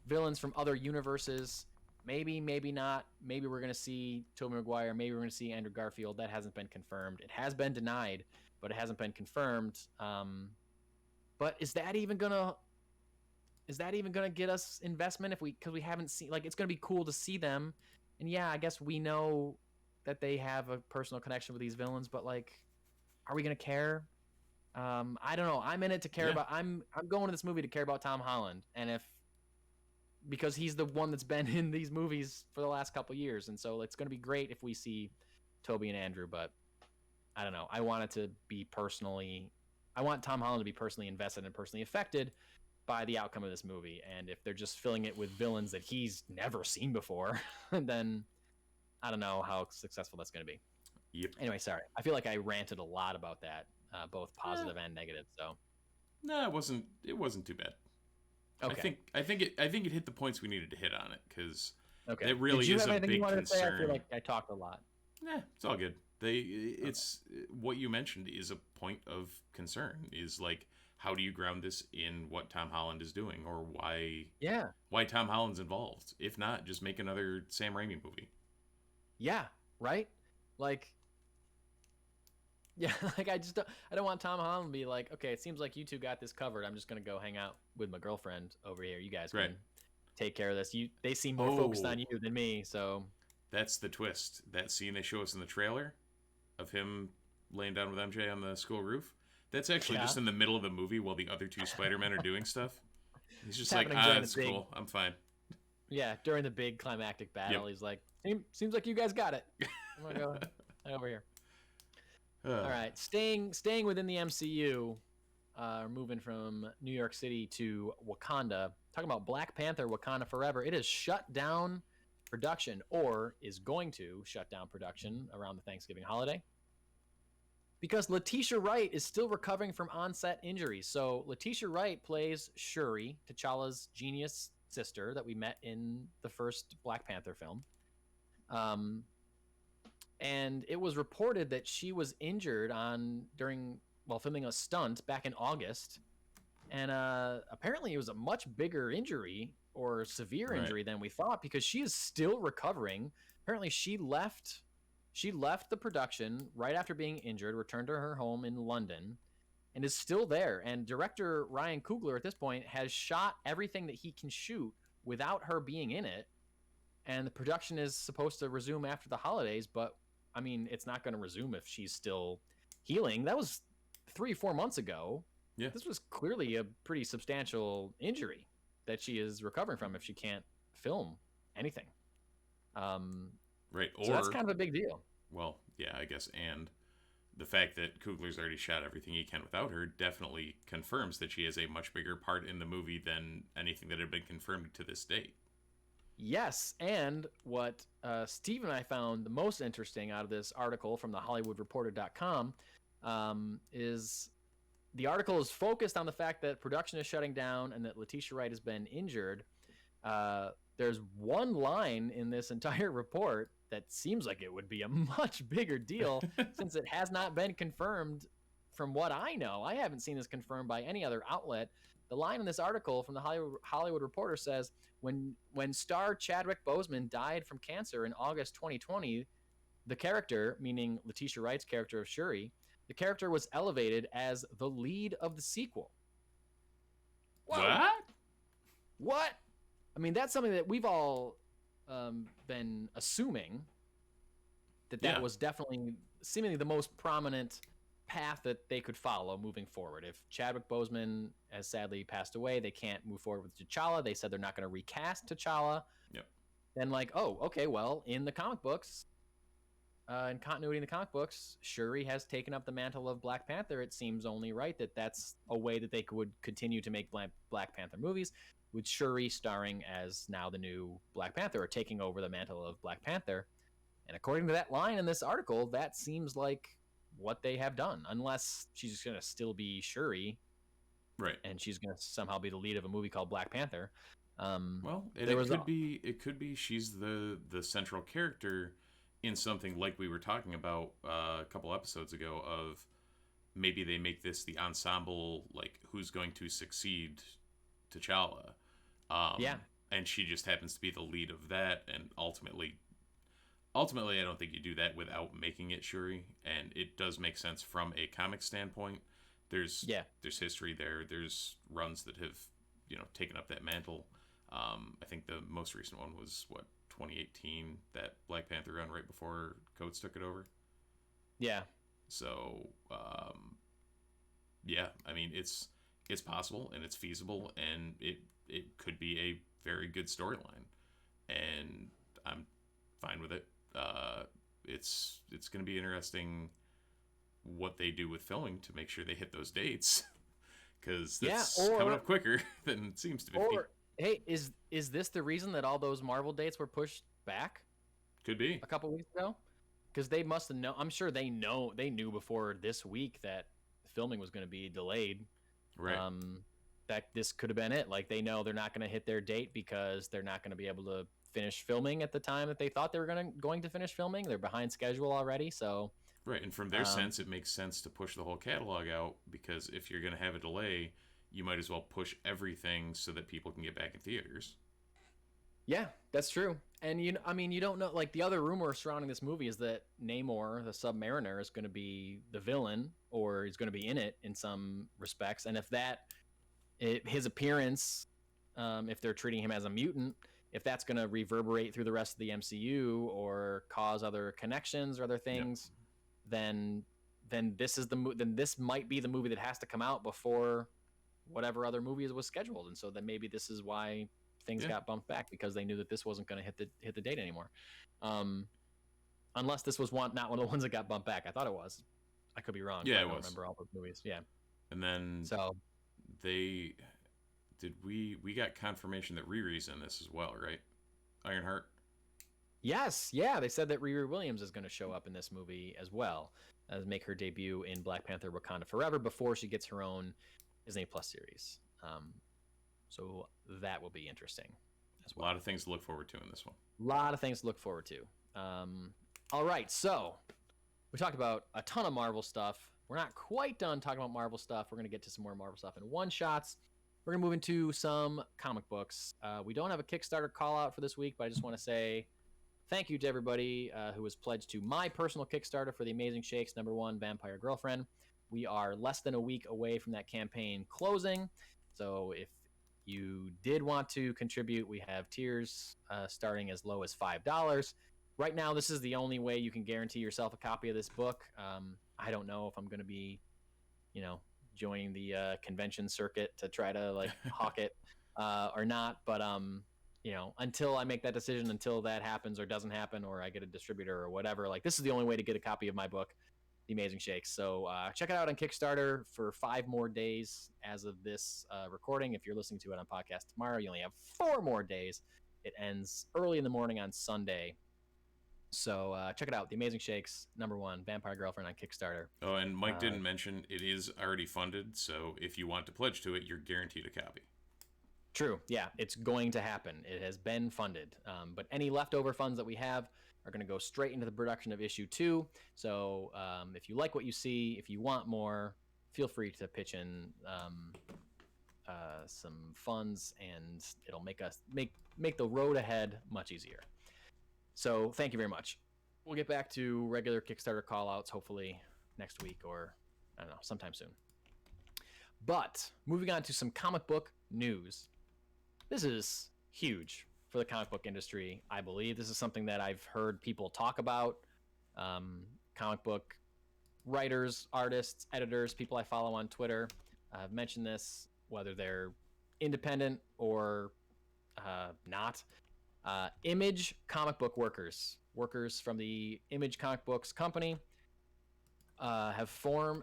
villains from other universes. Maybe not. Maybe we're going to see Tobey Maguire. Maybe we're going to see Andrew Garfield. That hasn't been confirmed. It has been denied, but it hasn't been confirmed. But is that even going to get us investment because we haven't seen, it's going to be cool to see them. And yeah, I guess we know that they have a personal connection with these villains, but are we going to care? I don't know. I'm in it to care about. I'm going to this movie to care about Tom Holland, and because he's the one that's been in these movies for the last couple years, and so it's going to be great if we see Toby and Andrew. But I don't know. I want Tom Holland to be personally invested and personally affected by the outcome of this movie. And if they're just filling it with villains that he's never seen before, then I don't know how successful that's going to be. Yep. Anyway, sorry. I feel like I ranted a lot about that. Both positive and negative. So, no, it wasn't. It wasn't too bad. Okay. I think it hit the points we needed to hit on it because it really is a big concern. To say? I feel like I talked a lot. It's all good. It's what you mentioned is a point of concern. Is how do you ground this in what Tom Holland is doing, or why Tom Holland's involved? If not, just make another Sam Raimi movie. Yeah. Right. Yeah, I don't want Tom Holland to be okay, it seems like you two got this covered. I'm just gonna go hang out with my girlfriend over here. You guys can take care of this. They seem more focused on you than me, so. That's the twist. That scene they show us in the trailer of him laying down with MJ on the school roof. That's actually just in the middle of the movie while the other two Spider-Men are doing stuff. He's just it's cool. I'm fine. Yeah, during the big climactic battle, he's like, seems like you guys got it. I'm gonna go over here. All right, staying within the MCU, moving from New York City to Wakanda, talking about Black Panther, Wakanda Forever. It has shut down production, or is going to shut down production around the Thanksgiving holiday, because Letitia Wright is still recovering from onset injuries. So Letitia Wright plays Shuri, T'Challa's genius sister that we met in the first Black Panther film. And it was reported that she was injured while filming a stunt back in August. And apparently it was a much bigger injury or severe injury than we thought, because she is still recovering. Apparently she left the production right after being injured, returned to her home in London, and is still there. And director Ryan Coogler at this point has shot everything that he can shoot without her being in it. And the production is supposed to resume after the holidays, but I mean, it's not going to resume if she's still healing. That was 3-4 months ago. Yeah. This was clearly a pretty substantial injury that she is recovering from if she can't film anything. Right. So that's kind of a big deal. Well, yeah, I guess. And the fact that Coogler's already shot everything he can without her definitely confirms that she has a much bigger part in the movie than anything that had been confirmed to this date. Yes, and what Steve and I found the most interesting out of this article from the HollywoodReporter.com is the article is focused on the fact that production is shutting down and that Letitia Wright has been injured. There's one line in this entire report that seems like it would be a much bigger deal since it has not been confirmed from what I know. I haven't seen this confirmed by any other outlet. The line in this article from the Hollywood Reporter says, when star Chadwick Boseman died from cancer in August 2020, the character, meaning Letitia Wright's character of Shuri, the character was elevated as the lead of the sequel. Whoa. What? I mean, that's something that we've all been assuming that was definitely seemingly the most prominent path that they could follow moving forward. If Chadwick Boseman has sadly passed away, they can't move forward with T'Challa. They said they're not going to recast T'Challa. Yep. Then like, oh, okay, well, in the comic books, in continuity in the comic books, Shuri has taken up the mantle of Black Panther. It seems only right that that's a way that they would continue to make Black Panther movies, with Shuri starring as now the new Black Panther, or taking over the mantle of Black Panther. And according to that line in this article, that seems like what they have done, unless she's just going to still be Shuri. Right. And she's going to somehow be the lead of a movie called Black Panther. Well, it could be she's the central character in something like we were talking about a couple episodes ago, of maybe they make this the ensemble, like who's going to succeed T'Challa. Yeah. And she just happens to be the lead of that, and ultimately I don't think you do that without making it Shuri, and it does make sense from a comic standpoint. There's history there. There's runs that have, taken up that mantle. I think the most recent one was 2018, that Black Panther run right before Coates took it over. Yeah. So, yeah, I mean, it's possible and it's feasible, and it could be a very good storyline, and I'm fine with it. It's going to be interesting what they do with filming to make sure they hit those dates, because that's coming up quicker than it seems to be. Or hey, is this the reason that all those Marvel dates were pushed back? Could be a couple weeks ago, because they must have known. I'm sure they knew before this week that filming was going to be delayed. Right. That this could have been it. Like, they know they're not going to hit their date because they're not going to be able to finish filming at the time that they thought they were going to finish filming. They're behind schedule already. So right, and from their sense, it makes sense to push the whole catalog out, because if you're going to have a delay, you might as well push everything so that people can get back in theaters. Yeah, that's true. And you don't know, like, the other rumor surrounding this movie is that Namor, the Submariner, is going to be the villain, or is going to be in it in some respects. And if his appearance, if they're treating him as a mutant, if that's going to reverberate through the rest of the MCU or cause other connections or other things, then this might be the movie that has to come out before whatever other movie was scheduled. And so then maybe this is why things got bumped back, because they knew that this wasn't going to hit the date anymore. Unless this was not one of the ones that got bumped back. I thought it was. I could be wrong. Yeah, I don't remember all those movies. Yeah. And then we got confirmation that Riri's in this as well, right? Ironheart? Yes, yeah. They said that Riri Williams is going to show up in this movie as well, as make her debut in Black Panther: Wakanda Forever before she gets her own Disney Plus series. So that will be interesting as well. A lot of things to look forward to in this one. A lot of things to look forward to. All right, so we talked about a ton of Marvel stuff. We're not quite done talking about Marvel stuff. We're going to get to some more Marvel stuff in one-shots. We're going to move into some comic books. We don't have a Kickstarter call-out for this week, but I just want to say thank you to everybody who was pledged to my personal Kickstarter for The Amazing Shakes #1 Vampire Girlfriend. We are less than a week away from that campaign closing, so if you did want to contribute, we have tiers starting as low as $5. Right now, this is the only way you can guarantee yourself a copy of this book. I don't know if I'm going to be, joining the convention circuit to try to hawk it or not. But until I make that decision, until that happens or doesn't happen, or I get a distributor or whatever, this is the only way to get a copy of my book, The Amazing Shakes. So check it out on Kickstarter for 5 more days as of this recording. If you're listening to it on podcast tomorrow, you only have 4 more days. It ends early in the morning on Sunday. So check it out, The Amazing Shakes #1 Vampire Girlfriend on Kickstarter. Oh, and Mike didn't mention it is already funded, so if you want to pledge to it, you're guaranteed a copy. True, yeah, it's going to happen. It has been funded, but any leftover funds that we have are going to go straight into the production of issue 2. So if you like what you see, if you want more, feel free to pitch in some funds, and it'll make the road ahead much easier. So thank you very much. We'll get back to regular Kickstarter call-outs hopefully next week, or I don't know, sometime soon. But moving on to some comic book news. This is huge for the comic book industry, I believe. This is something that I've heard people talk about. Comic book writers, artists, editors, people I follow on Twitter have mentioned this, whether they're independent or not. Image comic book workers from the Image comic books company have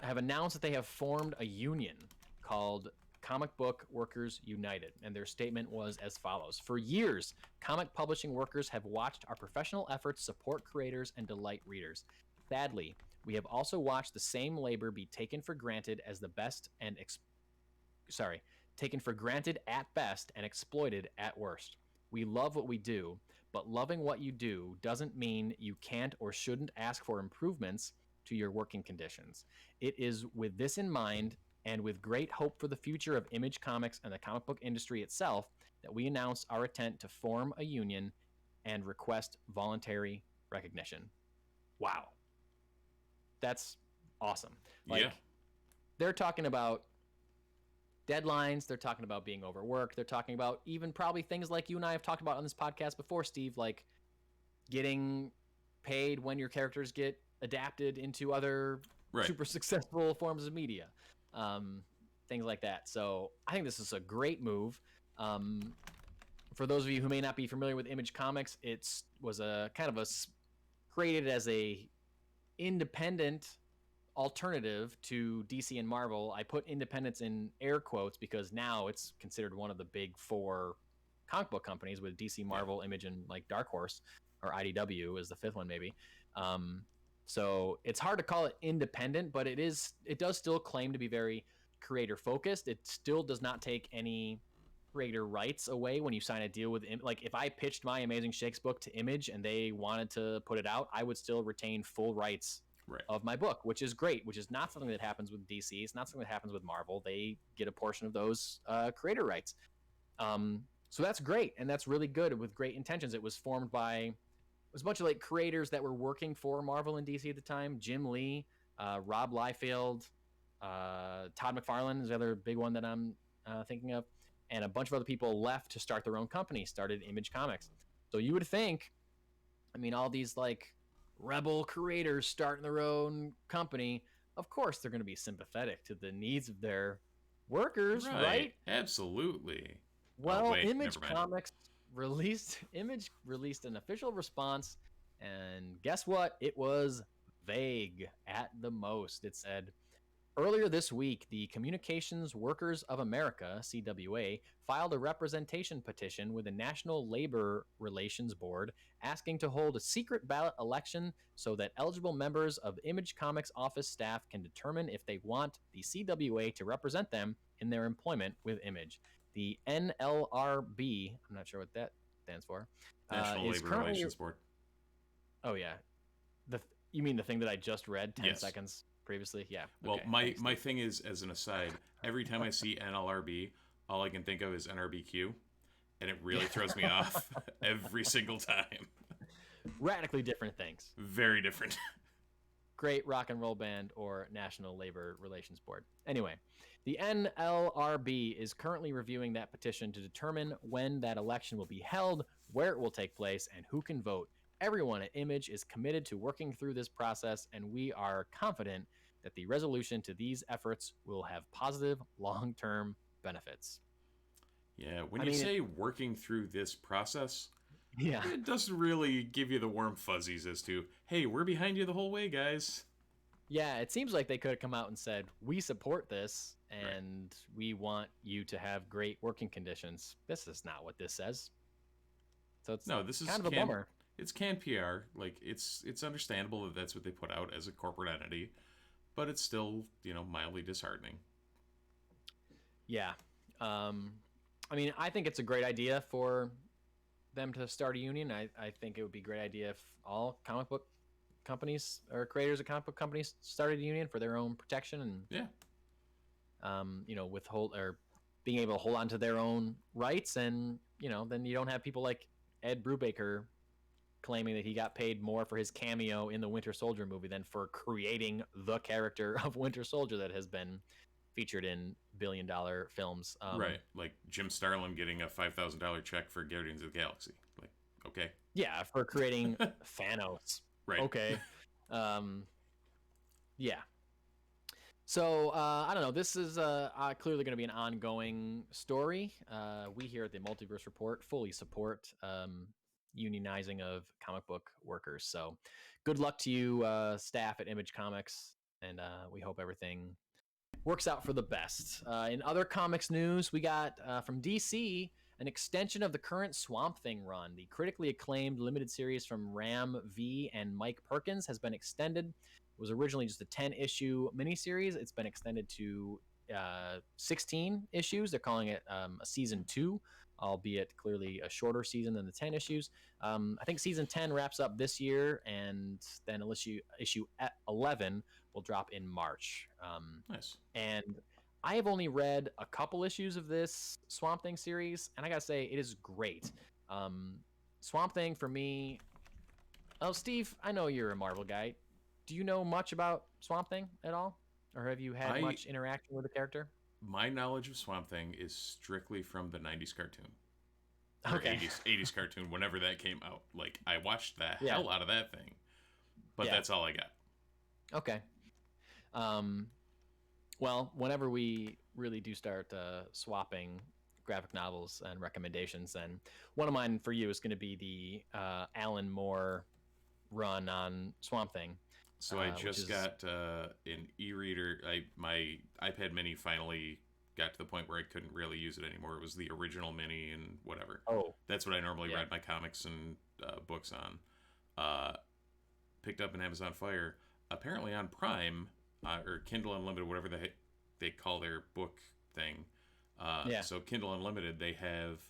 announced that they have formed a union called Comic Book Workers United, and their statement was as follows: "For years, comic publishing workers have watched our professional efforts support creators and delight readers. Sadly, we have also watched the same labor be taken for granted as the best and taken for granted at best and exploited at worst. We love what we do, but loving what you do doesn't mean you can't or shouldn't ask for improvements to your working conditions. It is with this in mind, and with great hope for the future of Image Comics and the comic book industry itself, that we announce our intent to form a union and request voluntary recognition." Wow. That's awesome. Like, they're talking about deadlines. They're talking about being overworked. They're talking about even probably things like you and I have talked about on this podcast before, Steve, like getting paid when your characters get adapted into other super successful forms of media. Things like that. So I think this is a great move. For those of you who may not be familiar with Image Comics, it was a kind of created as a independent alternative to DC and Marvel. I put independence in air quotes because now it's considered one of the big four comic book companies, with DC, Marvel, Image, and like Dark Horse, or IDW is the fifth one maybe. So it's hard to call it independent, but it does still claim to be very creator focused. It still does not take any creator rights away when you sign a deal with like if I pitched my Amazing Shakes book to Image and they wanted to put it out, I would still retain full rights of my book, which is great, which is not something that happens with DC. It's not something that happens with Marvel. They get a portion of those creator rights. So that's great, and that's really good with great intentions. It was formed by a bunch of like creators that were working for Marvel and DC at the time. Jim Lee, Rob Liefeld, Todd McFarlane is the other big one that I'm thinking of, and a bunch of other people left to start their own company, started Image Comics. So you would think, I mean, all these like rebel creators starting their own company, of course they're going to be sympathetic to the needs of their workers, right? Absolutely. Well, Image Comics released an official response, and guess what? It was vague at the most. It said, "Earlier this week, the Communications Workers of America, CWA, filed a representation petition with the National Labor Relations Board asking to hold a secret ballot election so that eligible members of Image Comics office staff can determine if they want the CWA to represent them in their employment with Image. The NLRB," I'm not sure what that stands for. National Labor Relations Board. Oh, yeah. You mean the thing that I just read 10 seconds previously? Yeah. Well, my thing is, as an aside, every time I see NLRB, all I can think of is NRBQ, and it really throws me off every single time. Radically different things. Very different. Great rock and roll band or National Labor Relations Board. Anyway, the NLRB is currently reviewing that petition to determine when that election will be held, where it will take place, and who can vote. Everyone at Image is committed to working through this process, and we are confident that the resolution to these efforts will have positive long-term benefits. Yeah, when you say working through this process, yeah, it doesn't really give you the warm fuzzies as to, hey, we're behind you the whole way, guys. Yeah, it seems like they could have come out and said, we support this, and we want you to have great working conditions. This is not what this says. So it's this is kind of a bummer. It's canned PR. Like, it's understandable that that's what they put out as a corporate entity, but it's still, mildly disheartening. Yeah. I mean, I think it's a great idea for them to start a union. I think it would be a great idea if all comic book companies or creators of comic book companies started a union for their own protection and withhold or being able to hold on to their own rights, and then you don't have people like Ed Brubaker claiming that he got paid more for his cameo in the Winter Soldier movie than for creating the character of Winter Soldier that has been featured in billion-dollar films. Right, like Jim Starlin getting a $5,000 check for Guardians of the Galaxy. Like, okay. Yeah, for creating Thanos. Right. Okay. Yeah. So I don't know. This is clearly going to be an ongoing story. We here at the Multiverse Report fully support unionizing of comic book workers. So good luck to you, staff at Image Comics, and we hope everything works out for the best. In other comics news, we got from DC an extension of the current Swamp Thing run. The critically acclaimed limited series from Ram V and Mike Perkins has been extended. It was originally just a 10-issue miniseries. It's been extended to 16 issues. They're calling it a season 2, albeit clearly a shorter season than the 10 issues. I think season 10 wraps up this year, and then issue 11 will drop in March. Nice. And I have only read a couple issues of this Swamp Thing series, and I gotta say, it is great. Swamp Thing for me. Oh, Steve, I know you're a Marvel guy. Do you know much about Swamp Thing at all, or have you had much interaction with the character? My knowledge of Swamp Thing is strictly from the '90s cartoon. Okay. 80s cartoon, whenever that came out. Like, I watched the hell out of that thing, but that's all I got. Okay. Well, whenever we really do start swapping graphic novels and recommendations, then one of mine for you is going to be the Alan Moore run on Swamp Thing. So I just got an e-reader. My iPad Mini finally got to the point where I couldn't really use it anymore. It was the original Mini and whatever. Oh. That's what I normally read my comics and books on. Picked up an Amazon Fire. Apparently on Prime, or Kindle Unlimited, whatever they call their book thing. So Kindle Unlimited, they have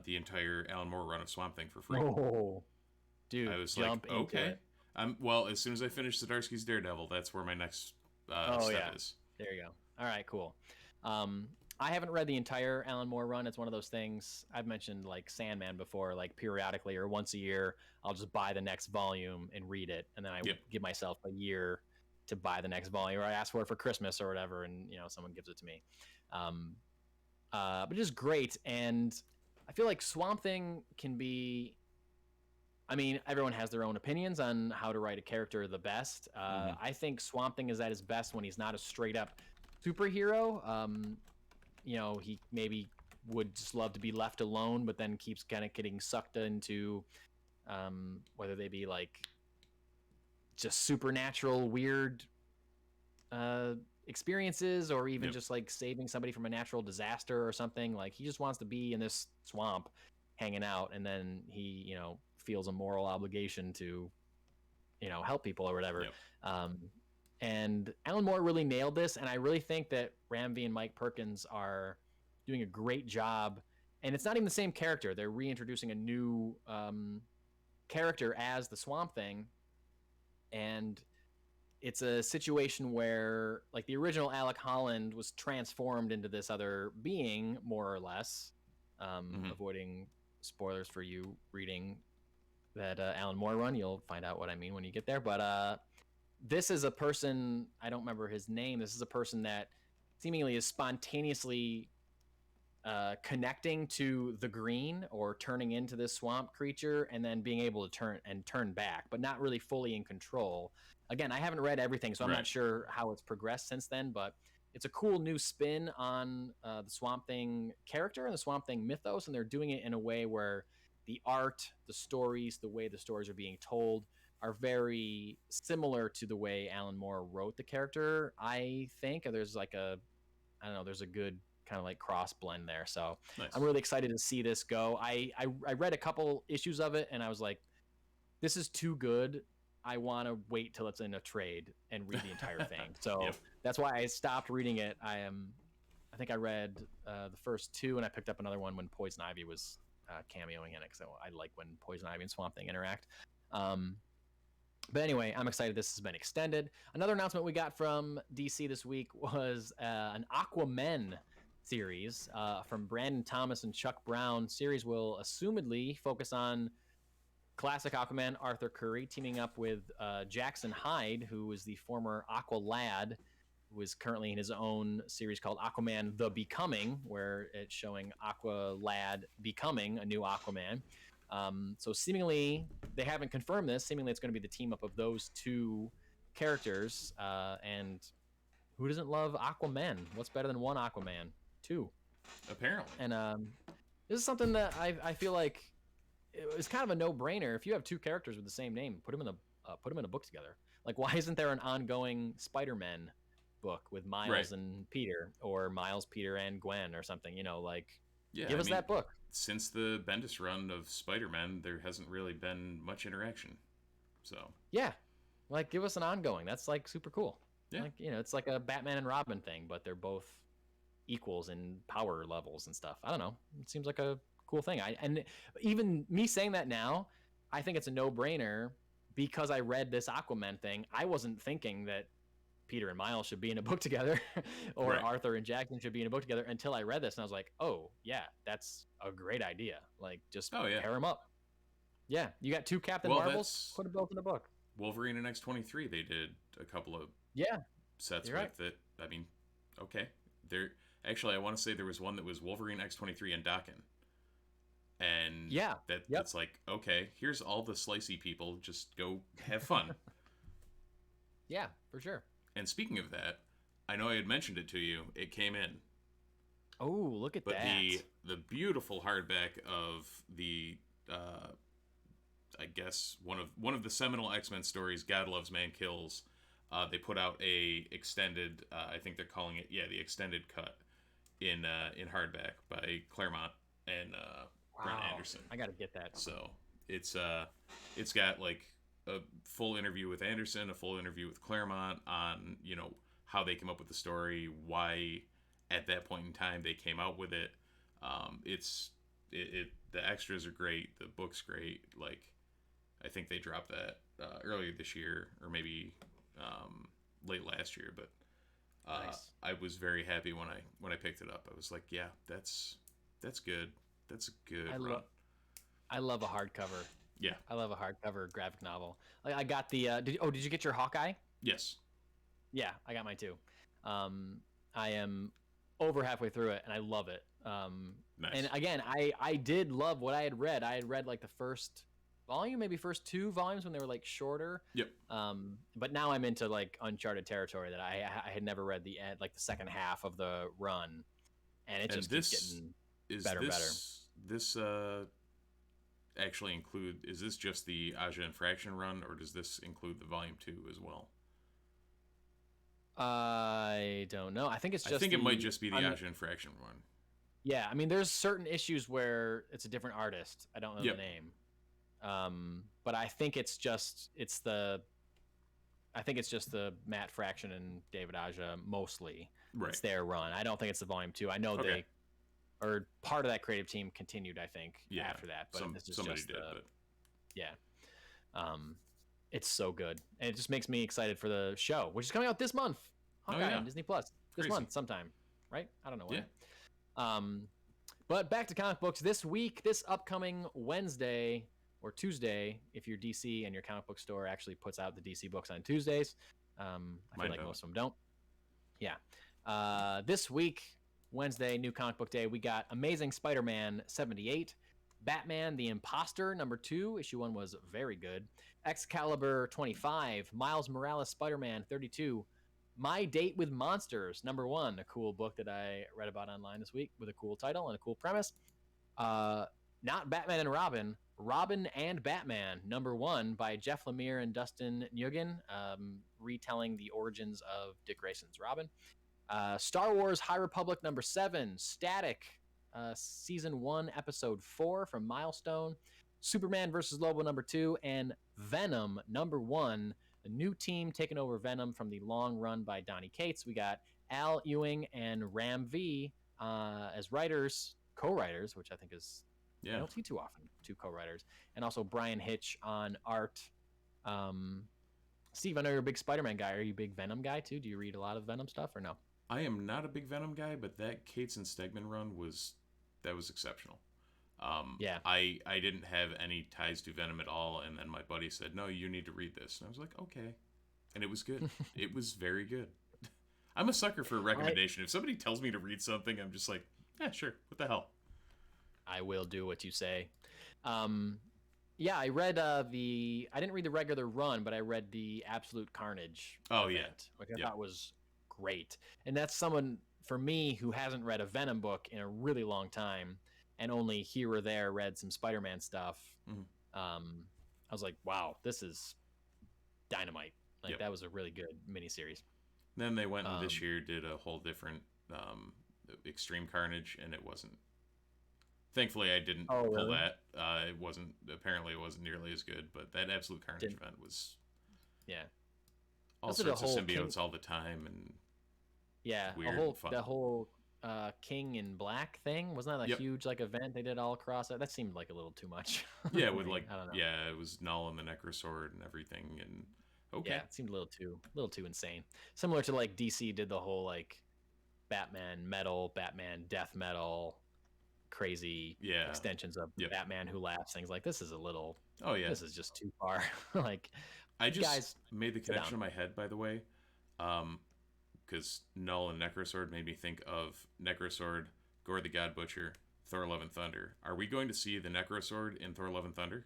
the entire Alan Moore run of Swamp Thing for free. Oh, dude, I was jump like, okay. It. Well, as soon as I finish Zdarsky's Daredevil, that's where my next step is. There you go. All right, cool. I haven't read the entire Alan Moore run. It's one of those things I've mentioned, like Sandman before, like periodically or once a year, I'll just buy the next volume and read it. And then I give myself a year to buy the next volume, or I ask for it for Christmas or whatever. And, someone gives it to me. But it is great. And I feel like Swamp Thing can be, everyone has their own opinions on how to write a character the best. I think Swamp Thing is at his best when he's not a straight up superhero. He maybe would just love to be left alone, but then keeps kind of getting sucked into whether they be like just supernatural weird experiences, or even just like saving somebody from a natural disaster or something. Like, he just wants to be in this swamp hanging out, and then he feels a moral obligation to help people or whatever. And Alan Moore really nailed this, and I really think that Ram V and Mike Perkins are doing a great job. And it's not even the same character. They're reintroducing a new character as the Swamp Thing. And it's a situation where, like, the original Alec Holland was transformed into this other being, more or less. Avoiding spoilers for you reading that Alan Moore run. You'll find out what I mean when you get there. But this is a person, I don't remember his name. This is a person that seemingly is spontaneously connecting to the green, or turning into this swamp creature, and then being able to turn back, but not really fully in control. Again, I haven't read everything, so I'm not sure how it's progressed since then, but it's a cool new spin on the Swamp Thing character and the Swamp Thing mythos, and they're doing it in a way where the art, the stories, the way the stories are being told are very similar to the way Alan Moore wrote the character, I think. There's like there's a good kind of like cross blend there. So nice. I'm really excited to see this go. I read a couple issues of it, and I was like, this is too good. I want to wait till it's in a trade and read the entire thing. So that's why I stopped reading it. I think I read the first 2, and I picked up another one when Poison Ivy was cameoing in it, because I like when Poison Ivy and Swamp Thing interact. But anyway, I'm excited this has been extended. Another announcement we got from DC this week was an AQUAMEN series from Brandon Thomas and Chuck Brown. Series will assumedly focus on classic Aquaman Arthur Curry teaming up with Jackson Hyde, who is the former Aqua Lad, who is currently in his own series called Aquaman The Becoming, where it's showing Aqua Lad becoming a new Aquaman. So seemingly, they haven't confirmed this, seemingly it's going to be the team up of those two characters, and who doesn't love Aquaman? What's better than one Aquaman? Two. Apparently. And this is something that I feel like it's kind of a no-brainer. If you have two characters with the same name, put them in a book together. Like, why isn't there an ongoing Spider-Man book with Miles and Peter, or Miles, Peter, and Gwen, or something? You know, like, give us that book. Since the Bendis run of Spider-Man, there hasn't really been much interaction. So yeah, like, give us an ongoing. That's like super cool. Yeah. Like, you know, it's like a Batman and Robin thing, but they're both equals in power levels and stuff. I don't know. It seems like a cool thing. And even me saying that now, I think it's a no-brainer because I read this Aquaman thing. I wasn't thinking that Peter and Miles should be in a book together or Arthur and Jackson should be in a book together until I read this, and I was like, oh yeah, that's a great idea. Like, just pair them up. Yeah, you got two Captain Marvels, put them both in a book. Wolverine and X-23, they did a couple of sets with it. I mean, okay. Actually, I want to say there was one that was Wolverine, X-23, and Daken. And that's like, okay, here's all the slicey people. Just go have fun. Yeah, for sure. And speaking of that, I know I had mentioned it to you. It came in. Oh, look at that. But the beautiful hardback of the, I guess, one of the seminal X-Men stories, God Loves, Man Kills, they put out a extended, I think they're calling it, the extended cut in hardback by Claremont and Brent Anderson. I got to get that. So it's got like a full interview with Anderson, a full interview with Claremont on, you know, how they came up with the story, why at that point in time they came out with it. The extras are great, the book's great. Like, I think they dropped that earlier this year, or maybe late last year, but nice. I was very happy when I picked it up. I was like, yeah, that's good. That's a good run. I love a hardcover. Yeah, I love a hardcover graphic novel. Like, I got the. Did you get your Hawkeye? Yes. Yeah, I got mine too. I am over halfway through it, and I love it. Nice. And again, I did love what I had read. I had read like the first volume, maybe first two volumes when they were like shorter. Yep. But now I'm into like uncharted territory that I had never read the end, like the second half of the run, and it just keeps getting better and better. This actually is this just the Aja and Fraction run, or does this include the volume 2 as well? I don't know. I think it's just. I think it might just be the Aja and Fraction one. Yeah, I mean, there's certain issues where it's a different artist. I don't know the name. But I think it's just the Matt Fraction and David Aja mostly. Right. It's their run. I don't think it's the volume 2. I know they, or part of that creative team continued, I think, after that. But this is somebody just did. But... Yeah. It's so good, and it just makes me excited for the show, which is coming out this month. Hawkeye on Disney Plus this month sometime, right? I don't know when. Yeah. But back to comic books this week, this upcoming Wednesday or Tuesday, if your DC and your comic book store actually puts out the DC books on Tuesdays. I feel like most of them don't. Yeah. This week, Wednesday, New Comic Book Day, we got Amazing Spider-Man 78, Batman the Imposter #2, issue 1 was very good, Excalibur 25, Miles Morales Spider-Man 32, My Date with Monsters #1, a cool book that I read about online this week with a cool title and a cool premise. Not Batman and Robin, Robin and Batman #1 by Jeff Lemire and Dustin Nguyen, retelling the origins of Dick Grayson's Robin. Star Wars High Republic #7, Static, Season 1, Episode 4 from Milestone, Superman vs. Lobo #2, and Venom #1, a new team taking over Venom from the long run by Donny Cates. We got Al Ewing and Ram V as writers, co-writers, which I think is, I don't see too often, 2 co-writers, and also Brian Hitch on art. Steve, I know you're a big Spider-Man guy. Are you a big Venom guy too? Do you read a lot of Venom stuff or no? I am not a big Venom guy, but that Cates and Stegman run was exceptional. I didn't have any ties to Venom at all, and then my buddy said, no, you need to read this, and I was like, okay, and it was good. It was very good. I'm a sucker for a recommendation. If somebody tells me to read something, I'm just like, yeah, sure, what the hell. I will do what you say. Yeah, I read I didn't read the regular run, but I read the Absolute Carnage. Oh, event, yeah. which I thought was great. And that's someone for me who hasn't read a Venom book in a really long time, and only here or there read some Spider-Man stuff. I was like, wow, this is dynamite. Like that was a really good miniseries. Then they went and this year did a whole different Extreme Carnage, and it wasn't. Thankfully, I didn't pull that. It wasn't nearly as good, but that Absolute Carnage event was all sorts of symbiotes all the time, and weird and fun. The whole King in Black thing, wasn't that a huge like event they did all across it? That seemed like a little too much. Yeah, with like it was Null and the Necrosword and everything, and it seemed a little too insane. Similar to like DC did the whole like Batman metal, Batman death metal, crazy extensions of Batman Who Laughs, things like this is a little. This is just too far. Like I just made the connection in my head, by the way. Because Null and Necrosword made me think of Necrosword, Gore the God Butcher, Thor Love and Thunder. Are we going to see the Necrosword in Thor Love and Thunder?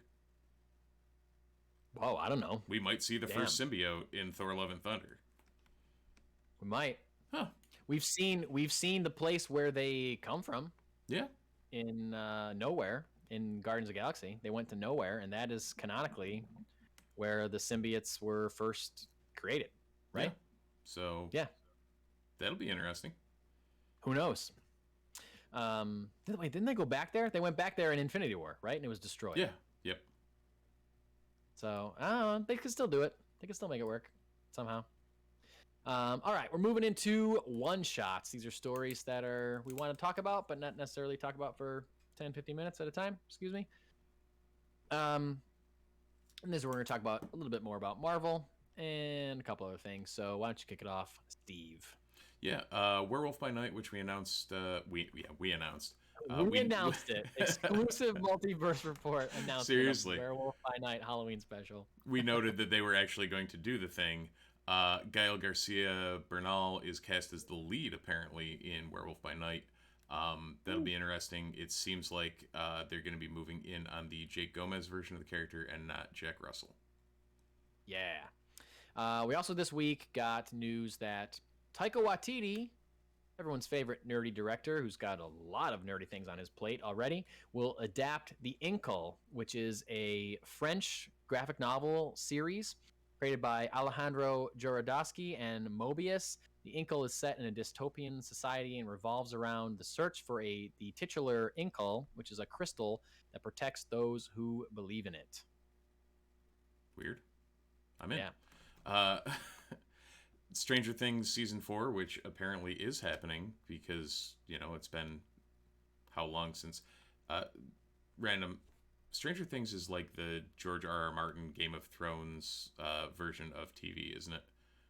Whoa, I don't know. We might see the first symbiote in Thor Love and Thunder. We might. Huh. We've seen the place where they come from. Yeah. In Nowhere, in Guardians of the Galaxy. They went to Nowhere, and that is canonically where the symbiotes were first created, right? Yeah. So that'll be interesting. Who knows? Didn't they go back there? They went back there in Infinity War, right? And it was destroyed. Yeah. Yep. So they could still do it. They could still make it work somehow. All right, we're moving into one-shots. These are stories that we want to talk about, but not necessarily talk about for 10, 15 minutes at a time. Excuse me. And this is where we're going to talk about a little bit more about Marvel and a couple other things. So why don't you kick it off, Steve? Yeah, Werewolf by Night, which we announced. We announced. We announced it. Exclusive Multiverse Report announcement. Seriously. Werewolf by Night Halloween special. We noted that they were actually going to do the thing. Gael Garcia Bernal is cast as the lead, apparently, in Werewolf by Night. That'll be interesting. It seems like they're going to be moving in on the Jake Gomez version of the character and not Jack Russell. Yeah. We also this week got news that Taika Watiti, everyone's favorite nerdy director, who's got a lot of nerdy things on his plate already, will adapt the Incal, which is a French graphic novel series created by Alejandro Jodorowsky and Mobius. The Incal is set in a dystopian society and revolves around the search for the titular Incal, which is a crystal that protects those who believe in it. Weird. I'm in. Yeah. Stranger Things Season 4, which apparently is happening because, it's been how long since... random... Stranger Things is like the George R.R. Martin Game of Thrones version of TV, isn't it?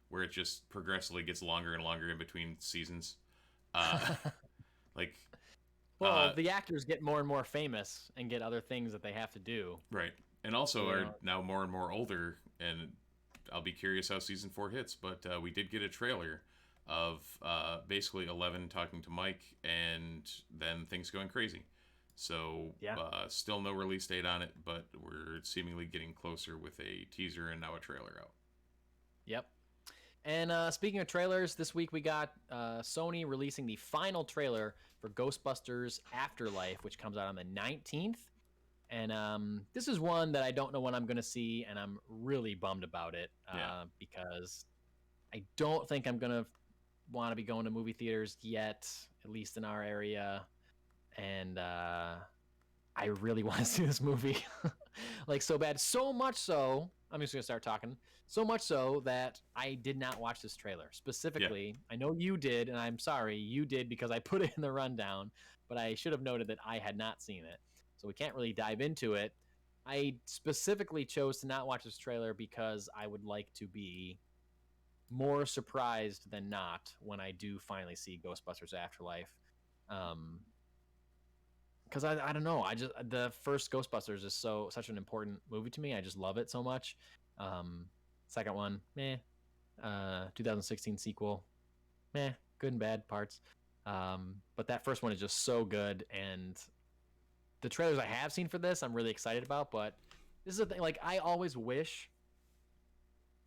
Where it just progressively gets longer and longer in between seasons. The actors get more and more famous and get other things that they have to do. Right. And also are now more and more older, and I'll be curious how Season 4 hits, but we did get a trailer of basically Eleven talking to Mike, and then things going crazy. So, still no release date on it, but we're seemingly getting closer with a teaser and now a trailer out. Yep. And speaking of trailers, this week we got Sony releasing the final trailer for Ghostbusters Afterlife, which comes out on the 19th. And this is one that I don't know when I'm going to see, and I'm really bummed about it because I don't think I'm going to want to be going to movie theaters yet, at least in our area. And I really want to see this movie like so bad. So much so, I'm just going to start talking. So much so that I did not watch this trailer. Specifically, I know you did, and I'm sorry, you did because I put it in the rundown, but I should have noted that I had not seen it. So we can't really dive into it. I specifically chose to not watch this trailer because I would like to be more surprised than not when I do finally see Ghostbusters Afterlife. Because I don't know, the first Ghostbusters is such an important movie to me. I just love it so much. Second one, 2016 sequel, good and bad parts. But that first one is just so good, and the trailers I have seen for this, I'm really excited about. But this is the thing. Like, I always wish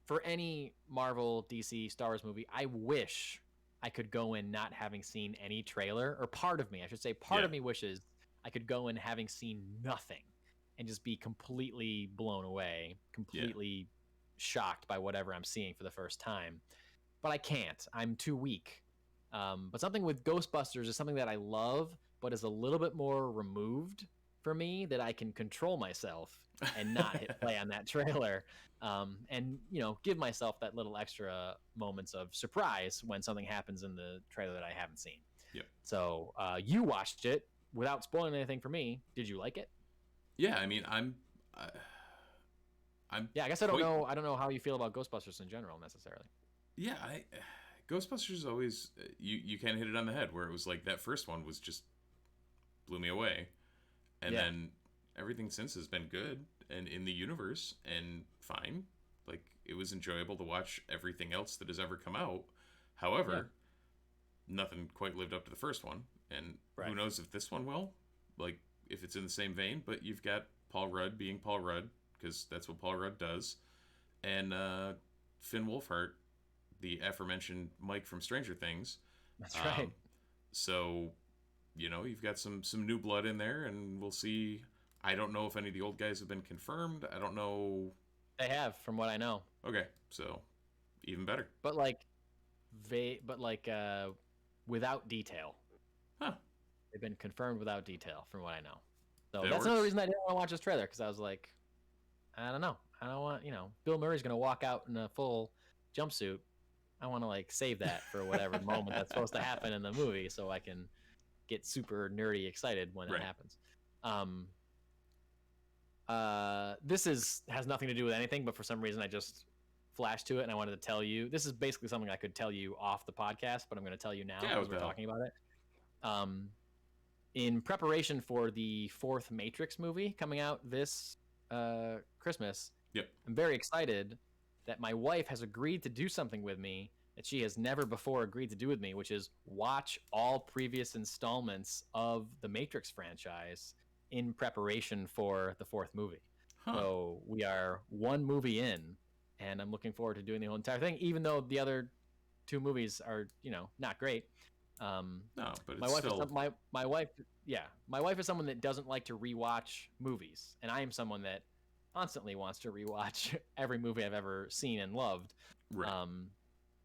for any Marvel, DC, Star Wars movie, I wish I could go in not having seen any trailer, or part of me, I should say, part of me wishes I could go in having seen nothing and just be completely blown away, completely shocked by whatever I'm seeing for the first time. But I can't. I'm too weak. But something with Ghostbusters is something that I love, but is a little bit more removed for me, that I can control myself and not hit play on that trailer. And, you know, give myself that little extra moments of surprise when something happens in the trailer that I haven't seen. Yep. So you watched it without spoiling anything for me. Did you like it? Yeah, I mean, I'm yeah, I guess I don't know. I don't know how you feel about Ghostbusters in general necessarily. Yeah, Ghostbusters always you kind of hit it on the head, where it was like that first one was just blew me away, and then everything since has been good and in the universe and fine. Like, it was enjoyable to watch everything else that has ever come out. However, nothing quite lived up to the first one, and who knows if this one will, like, if it's in the same vein. But you've got Paul Rudd being Paul Rudd, because that's what Paul Rudd does, and Finn Wolfhard, the aforementioned Mike from Stranger Things. That's right. So, you know, you've got some new blood in there, and we'll see. I don't know if any of the old guys have been confirmed. I don't know. They have, from what I know. Okay, so even better. But without detail. Huh. They've been confirmed without detail, from what I know. So that that's works. another reason I didn't want to watch this trailer, because I was like, I don't know. I don't want, Bill Murray's going to walk out in a full jumpsuit. I want to, like, save that for whatever moment that's supposed to happen in the movie, so I can get super nerdy excited when it happens. This has nothing to do with anything, but for some reason I just flashed to it, and I wanted to tell you. This is basically something I could tell you off the podcast, but I'm going to tell you now as we're talking about it. In preparation for the 4th Matrix movie coming out this Christmas, I'm very excited that my wife has agreed to do something with me that she has never before agreed to do with me, which is watch all previous installments of the Matrix franchise in preparation for the 4th movie. So we are 1 movie in, and I'm looking forward to doing the whole entire thing, even though the other 2 movies are, not great. No, but my it's wife still... is my wife is someone that doesn't like to rewatch movies, and I am someone that constantly wants to rewatch every movie I've ever seen and loved. Right.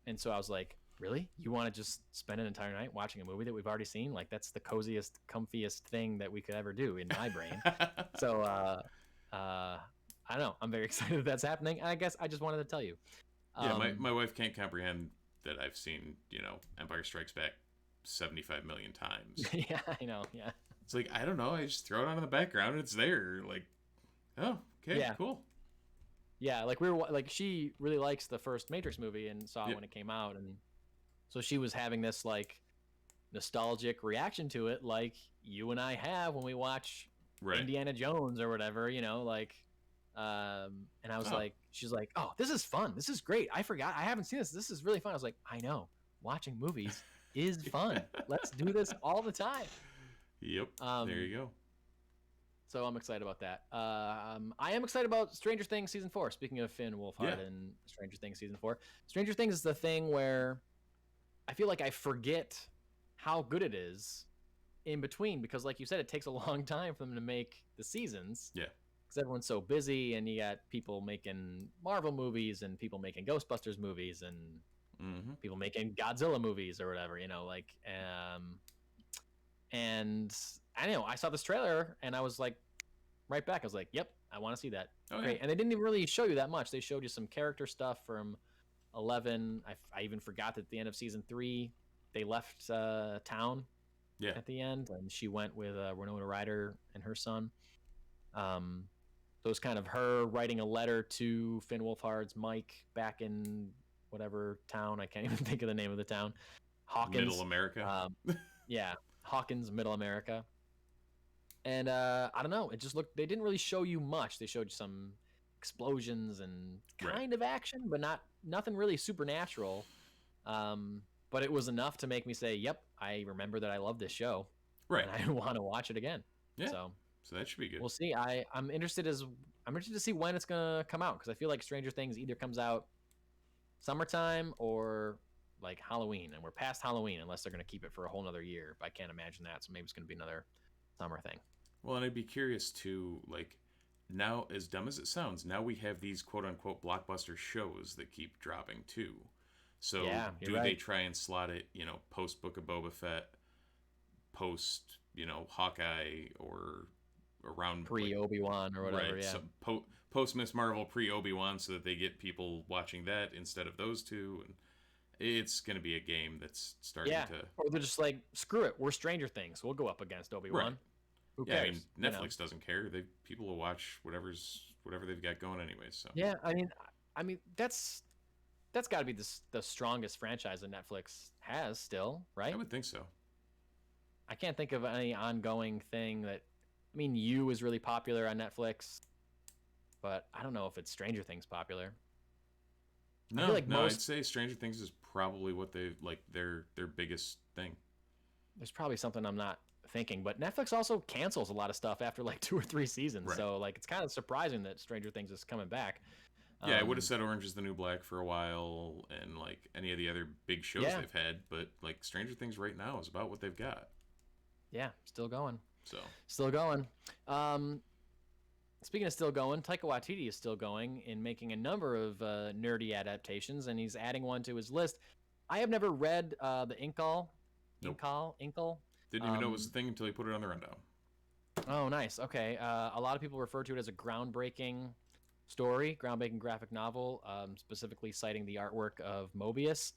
And so I was like, really? You want to just spend an entire night watching a movie that we've already seen? Like, that's the coziest, comfiest thing that we could ever do in my brain. So, I don't know. I'm very excited that's happening. I guess I just wanted to tell you. My wife can't comprehend that I've seen, Empire Strikes Back 75 million times. Yeah, I know. Yeah. It's like, I don't know. I just throw it on in the background and it's there. Like, oh, okay, cool. Yeah, like she really likes the first Matrix movie and saw it when it came out, and so she was having this like nostalgic reaction to it, like you and I have when we watch Indiana Jones or whatever, like, and I was like, she's like, oh, this is fun, this is great, I forgot, I haven't seen this is really fun. I was like, I know, watching movies is fun. Let's do this all the time. Yep. There you go. So I'm excited about that. I am excited about Stranger Things Season 4. Speaking of Finn Wolfhard and Stranger Things Season 4. Stranger Things is the thing where I feel like I forget how good it is in between, because like you said, it takes a long time for them to make the seasons. Yeah. Because everyone's so busy, and you got people making Marvel movies and people making Ghostbusters movies and people making Godzilla movies or whatever, and I know I saw this trailer and I was like, right back. I was like, yep, I want to see that. Great. And they didn't even really show you that much. They showed you some character stuff from 11. I even forgot that at the end of season 3, they left town at the end, and she went with Winona Ryder and her son. So it was kind of her writing a letter to Finn Wolfhard's Mike back in whatever town. I can't even think of the name of the town. Hawkins. Middle America. Yeah. Hawkins, Middle America. And I don't know, it just looked, they didn't really show you much. They showed you some explosions and kind of action, but nothing really supernatural. But it was enough to make me say, yep, I remember that I love this show. Right. And I want to watch it again. Yeah. So that should be good. We'll see. I'm I'm interested to see when it's gonna come out, because I feel like Stranger Things either comes out summertime or like Halloween, and we're past Halloween unless they're gonna keep it for a whole nother year. But I can't imagine that, so maybe it's gonna be another summer thing. Well, and I'd be curious too, like, now, as dumb as it sounds, now we have these quote-unquote blockbuster shows that keep dropping too. So Yeah, do you're they right. try and slot it, post Book of Boba Fett, post, Hawkeye, or around Pre Obi-Wan or whatever, right? yeah. So post Miss Marvel, pre Obi-Wan, so that they get people watching that instead of those two, and it's going to be a game that's starting Yeah, to. or they're just like, screw it, we're Stranger Things. We'll go up against Obi-Wan. Right. Who Yeah, cares? I mean, Netflix doesn't care. People will watch whatever they've got going anyways. So Yeah, I mean that's got to be the strongest franchise that Netflix has still, right? I would think so. I can't think of any ongoing thing that. I mean, You is really popular on Netflix, but I don't know if it's Stranger Things popular. No, I feel like I'd say Stranger Things is probably what they like their biggest thing. There's probably something I'm not thinking, but Netflix also cancels a lot of stuff after like 2 or 3 seasons. Right. So like it's kind of surprising that Stranger Things is coming back. Yeah, I would have said Orange is the New Black for a while, and like any of the other big shows they've had, but like Stranger Things right now is about what they've got. Yeah, still going. So still going. Speaking of still going, Taika Watiti is still going in making a number of nerdy adaptations, and he's adding one to his list. I have never read the Incal. Nope. Incal. Didn't even know it was a thing until he put it on the rundown. Oh, nice. Okay. A lot of people refer to it as a groundbreaking story, groundbreaking graphic novel, specifically citing the artwork of Morbius.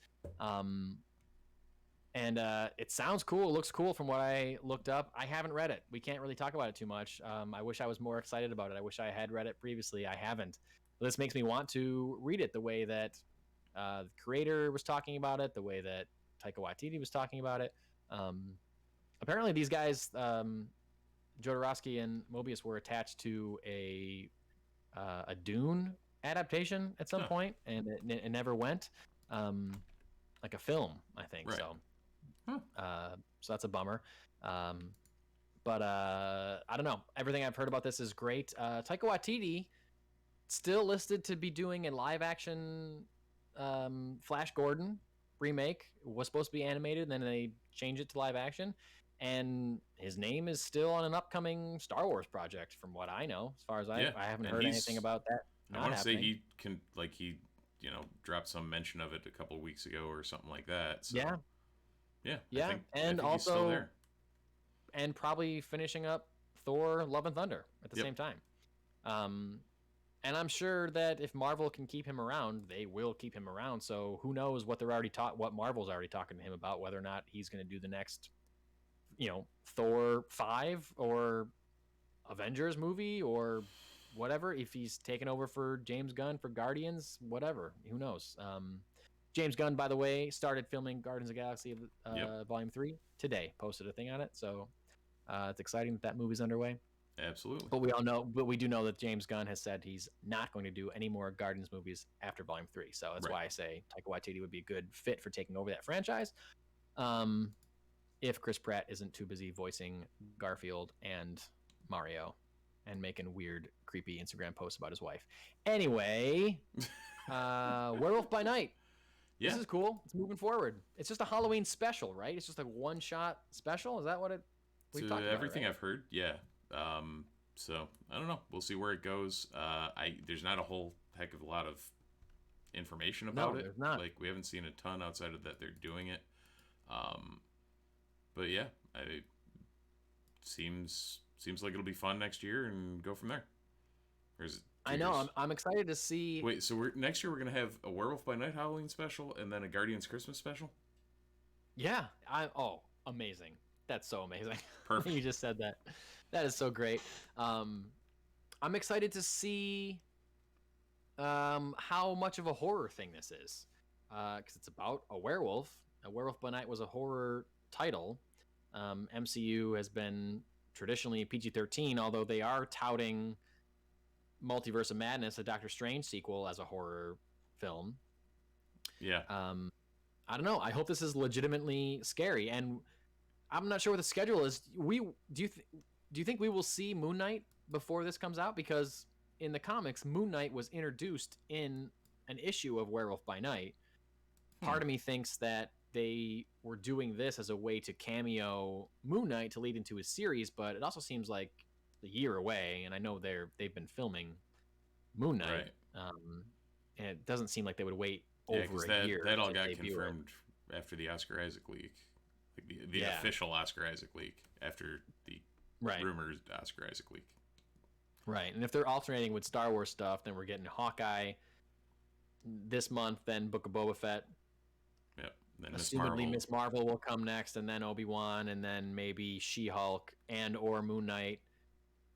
And it sounds cool. It looks cool from what I looked up. I haven't read it. We can't really talk about it too much. I wish I was more excited about it. I wish I had read it previously. I haven't. This makes me want to read it the way that the creator was talking about it, the way that Taika Waititi was talking about it. Apparently, these guys, Jodorowsky and Mobius, were attached to a Dune adaptation at some point, and it never went. Like a film, I think. Right. So. So that's a bummer. But I don't know. Everything I've heard about this is great. Taika Waititi still listed to be doing a live action Flash Gordon remake. It was supposed to be animated, and then they changed it to live action. And his name is still on an upcoming Star Wars project, from what I know. As far as I haven't heard anything about that. I want to say he dropped some mention of it a couple of weeks ago or something like that. So. Yeah. I think and also, he's still there. And probably finishing up Thor: Love and Thunder at the same time. And I'm sure that if Marvel can keep him around, they will keep him around. So who knows what what Marvel's already talking to him about, whether or not he's going to do the next, Thor 5 or Avengers movie or whatever. If he's taken over for James Gunn for Guardians, whatever, who knows? James Gunn, by the way, started filming Guardians of the Galaxy Volume 3 today. Posted a thing on it, so it's exciting that movie's underway. Absolutely. But we do know that James Gunn has said he's not going to do any more Guardians movies after Volume 3. So that's why I say Taika Waititi would be a good fit for taking over that franchise. If Chris Pratt isn't too busy voicing Garfield and Mario and making weird, creepy Instagram posts about his wife. Anyway, Werewolf by Night. Yeah. This is cool. It's moving forward. It's just a Halloween special, right? It's just a one-shot special. Is that what we've talked about? Everything I've heard, yeah. So I don't know. We'll see where it goes. There's not a whole heck of a lot of information about it. There's not. Like, we haven't seen a ton outside of that they're doing it. But yeah, it seems like it'll be fun next year and go from there. Or is it I know. I'm excited to see. Wait, so next year we're gonna have a Werewolf by Night Halloween special and then a Guardians Christmas special? Yeah. Amazing. That's so amazing. Perfect. You just said that. That is so great. I'm excited to see how much of a horror thing this is, because it's about a werewolf. A Werewolf by Night was a horror title. MCU has been traditionally PG-13, although they are touting Multiverse of Madness, a Doctor Strange sequel, as a horror film. Yeah. I don't know. I hope this is legitimately scary, and I'm not sure what the schedule is. Do you think we will see Moon Knight before this comes out? Because in the comics, Moon Knight was introduced in an issue of Werewolf by Night. Part of me thinks that they were doing this as a way to cameo Moon Knight to lead into his series, but it also seems like a year away, and I know they've been filming Moon Knight, and it doesn't seem like they would wait over a year. That all got confirmed after the Oscar Isaac leak, like the official Oscar Isaac leak after the rumored Oscar Isaac leak. Right, and if they're alternating with Star Wars stuff, then we're getting Hawkeye this month, then Book of Boba Fett. Yep. Then assumedly Miss Marvel will come next, and then Obi-Wan, and then maybe She-Hulk and or Moon Knight,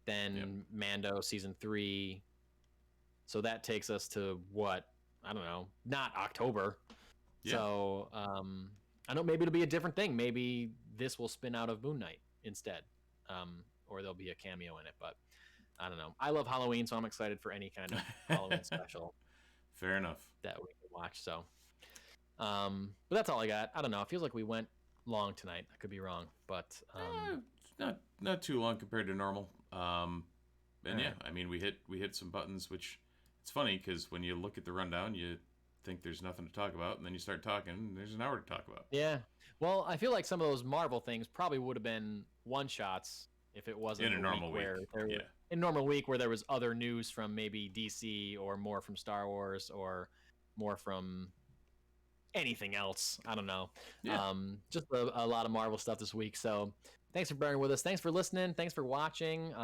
then Mando season 3. So that takes us to what? I don't know. Not October. Yeah. So I know maybe it'll be a different thing. Maybe this will spin out of Moon Knight instead, or there'll be a cameo in it. But I don't know. I love Halloween, so I'm excited for any kind of Halloween special. Fair enough. That we can watch. So, but that's all I got. I don't know. It feels like we went long tonight. I could be wrong, but not too long compared to normal. And yeah, I mean, we hit some buttons, which it's funny because when you look at the rundown, you think there's nothing to talk about, and then you start talking, and there's an hour to talk about. Yeah. Well, I feel like some of those Marvel things probably would have been one shots if it wasn't in a normal week. In a normal week where there was other news from maybe DC or more from Star Wars or more from anything else. I don't know. Yeah. Just a lot of Marvel stuff this week. So thanks for bearing with us. Thanks for listening. Thanks for watching.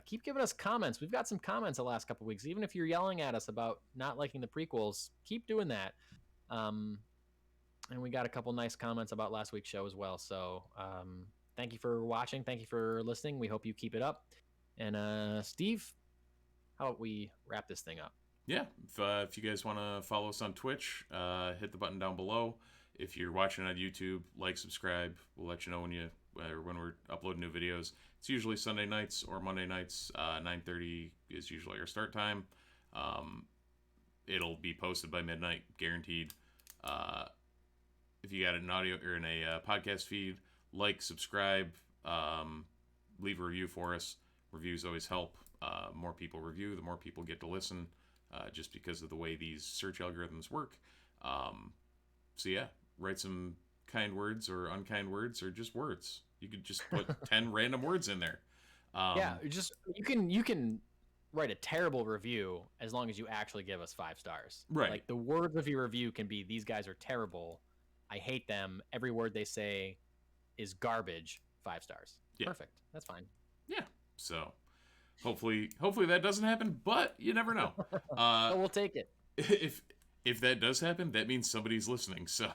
Keep giving us comments. We've got some comments the last couple weeks. Even if you're yelling at us about not liking the prequels, keep doing that. And we got a couple nice comments about last week's show as well. So thank you for watching. Thank you for listening. We hope you keep it up. And Steve, how about we wrap this thing up? Yeah. If you guys want to follow us on Twitch, hit the button down below. If you're watching on YouTube, like, subscribe. We'll let you know when we're uploading new videos. It's usually Sunday nights or Monday nights. 9:30 is usually our start time. It'll be posted by midnight, guaranteed. If you got an audio or in a podcast feed, like, subscribe, leave a review for us. Reviews always help. More people review, the more people get to listen, just because of the way these search algorithms work. So yeah, write some kind words or unkind words or just words. You could just put 10 random words in there. Yeah, you can write a terrible review as long as you actually give us 5 stars. Right. Like the words of your review can be, these guys are terrible. I hate them. Every word they say is garbage. 5 stars. Yeah. Perfect. That's fine. Yeah. So hopefully that doesn't happen, but you never know. But we'll take it. If that does happen, that means somebody's listening. So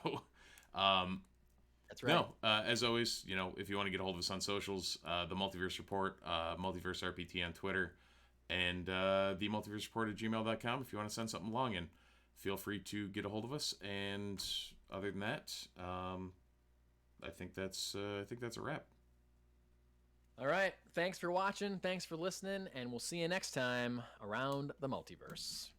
that's right. No, as always, if you want to get a hold of us on socials, the Multiverse Report, Multiverse RPT on Twitter, and the Multiverse Report at gmail.com if you want to send something along in. Feel free to get a hold of us. And other than that, I think that's a wrap. All right. Thanks for watching. Thanks for listening. And we'll see you next time around the multiverse.